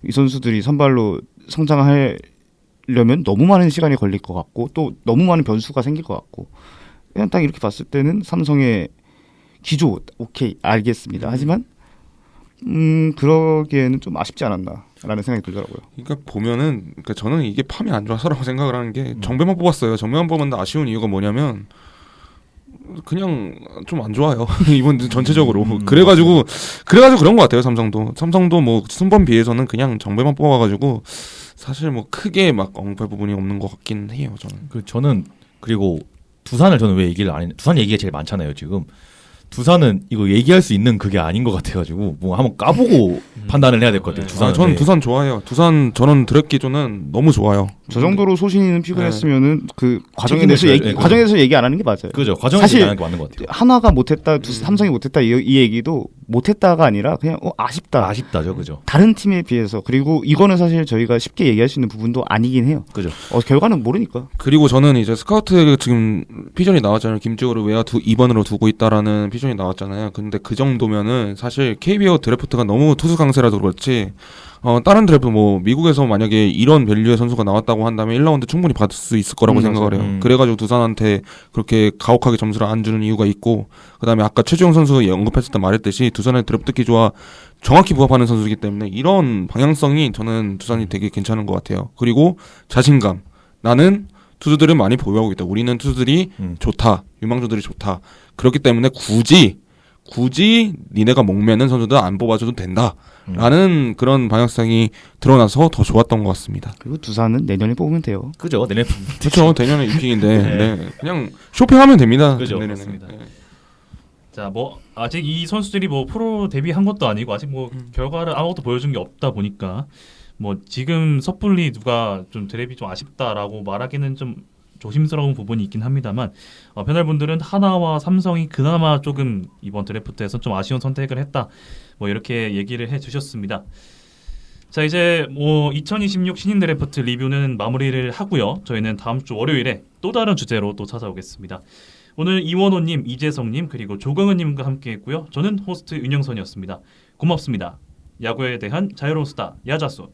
이 선수들이 선발로 성장하려면 너무 많은 시간이 걸릴 것 같고 또 너무 많은 변수가 생길 것 같고 그냥 딱 이렇게 봤을 때는 삼성의 기조 오케이 알겠습니다. 하지만 그러기에는 좀 아쉽지 않았나라는 생각이 들더라고요. 그러니까 보면은 그러니까 저는 이게 팜이 안 좋아서라고 생각을 하는 게 정배만 뽑았어요. 정배만 뽑았는데 아쉬운 이유가 뭐냐면 그냥 좀 안 좋아요. 이번 전체적으로. 그래가지고 그런 것 같아요. 삼성도 뭐 순번 비해서는 그냥 정배만 뽑아가지고 사실 뭐 크게 막 엉뚱 부분이 없는 것 같긴 해요. 저는. 그리고 두산을 저는 왜 얘기를 안 했냐. 두산 얘기가 제일 많잖아요 지금. 두산은 이거 얘기할 수 있는 그게 아닌 것 같아가지고 뭐 한번 까보고 판단을 해야 될 것 같아요. 두산은. 저는 두산 좋아해요. 저는 드래프트 기조는 너무 좋아요. 저 정도로 소신 있는 픽을 했으면은 그 과정에 책임을 대해서 져야죠. 네, 과정에서 얘기 안 하는 게 맞아요. 그죠. 과정에서 사실 얘기하는 게 맞는 것 같아요. 하나가 못했다, 삼성이 못했다 이 얘기도 못했다가 아니라 그냥 아쉽다죠, 그죠. 다른 팀에 비해서. 그리고 이거는 사실 저희가 쉽게 얘기할 수 있는 부분도 아니긴 해요. 그죠. 결과는 모르니까. 그리고 저는 이제 스카우트 지금 피전이 나왔잖아요. 김주호를 외야 2번으로 두고 있다라는 피전이 나왔잖아요. 근데 그 정도면은 사실 KBO 드래프트가 너무 투수 강세라서 그렇지. 다른 드래프트 뭐 미국에서 만약에 이런 밸류의 선수가 나왔다고 한다면 1라운드 충분히 받을 수 있을 거라고 생각을 해요. 그래가지고 두산한테 그렇게 가혹하게 점수를 안 주는 이유가 있고, 그다음에 아까 최주영 선수 언급했을 때 말했듯이 두산의 드래프트 기조와 정확히 부합하는 선수이기 때문에 이런 방향성이 저는 두산이 되게 괜찮은 것 같아요. 그리고 자신감. 나는 투수들을 많이 보유하고 있다. 우리는 투수들이 좋다. 유망주들이 좋다. 그렇기 때문에 굳이 니네가 목매는 선수들 안 뽑아줘도 된다. 라는 그런 방향성이 드러나서 더 좋았던 것 같습니다. 그리고 두산은 내년에 뽑으면 돼요. 그죠. 내년. 그렇죠. 내년에 입식인데 네. 그냥 쇼핑하면 됩니다. 그죠. 내년에. 맞습니다. 네. 자, 뭐 아직 이 선수들이 뭐 프로 데뷔한 것도 아니고 아직 뭐 결과를 아무것도 보여준 게 없다 보니까 뭐 지금 섣불리 누가 좀 드래프트 좀 아쉽다라고 말하기는 좀 조심스러운 부분이 있긴 합니다만 패널분들은 하나와 삼성이 그나마 조금 이번 드래프트에서 좀 아쉬운 선택을 했다. 뭐 이렇게 얘기를 해주셨습니다. 자, 이제 뭐 2026 신인 드래프트 리뷰는 마무리를 하고요. 저희는 다음 주 월요일에 또 다른 주제로 또 찾아오겠습니다. 오늘 이원호님, 이재성님 그리고 조광은님과 함께했고요. 저는 호스트 윤영선이었습니다. 고맙습니다. 야구에 대한 자유로운 수다 야자수.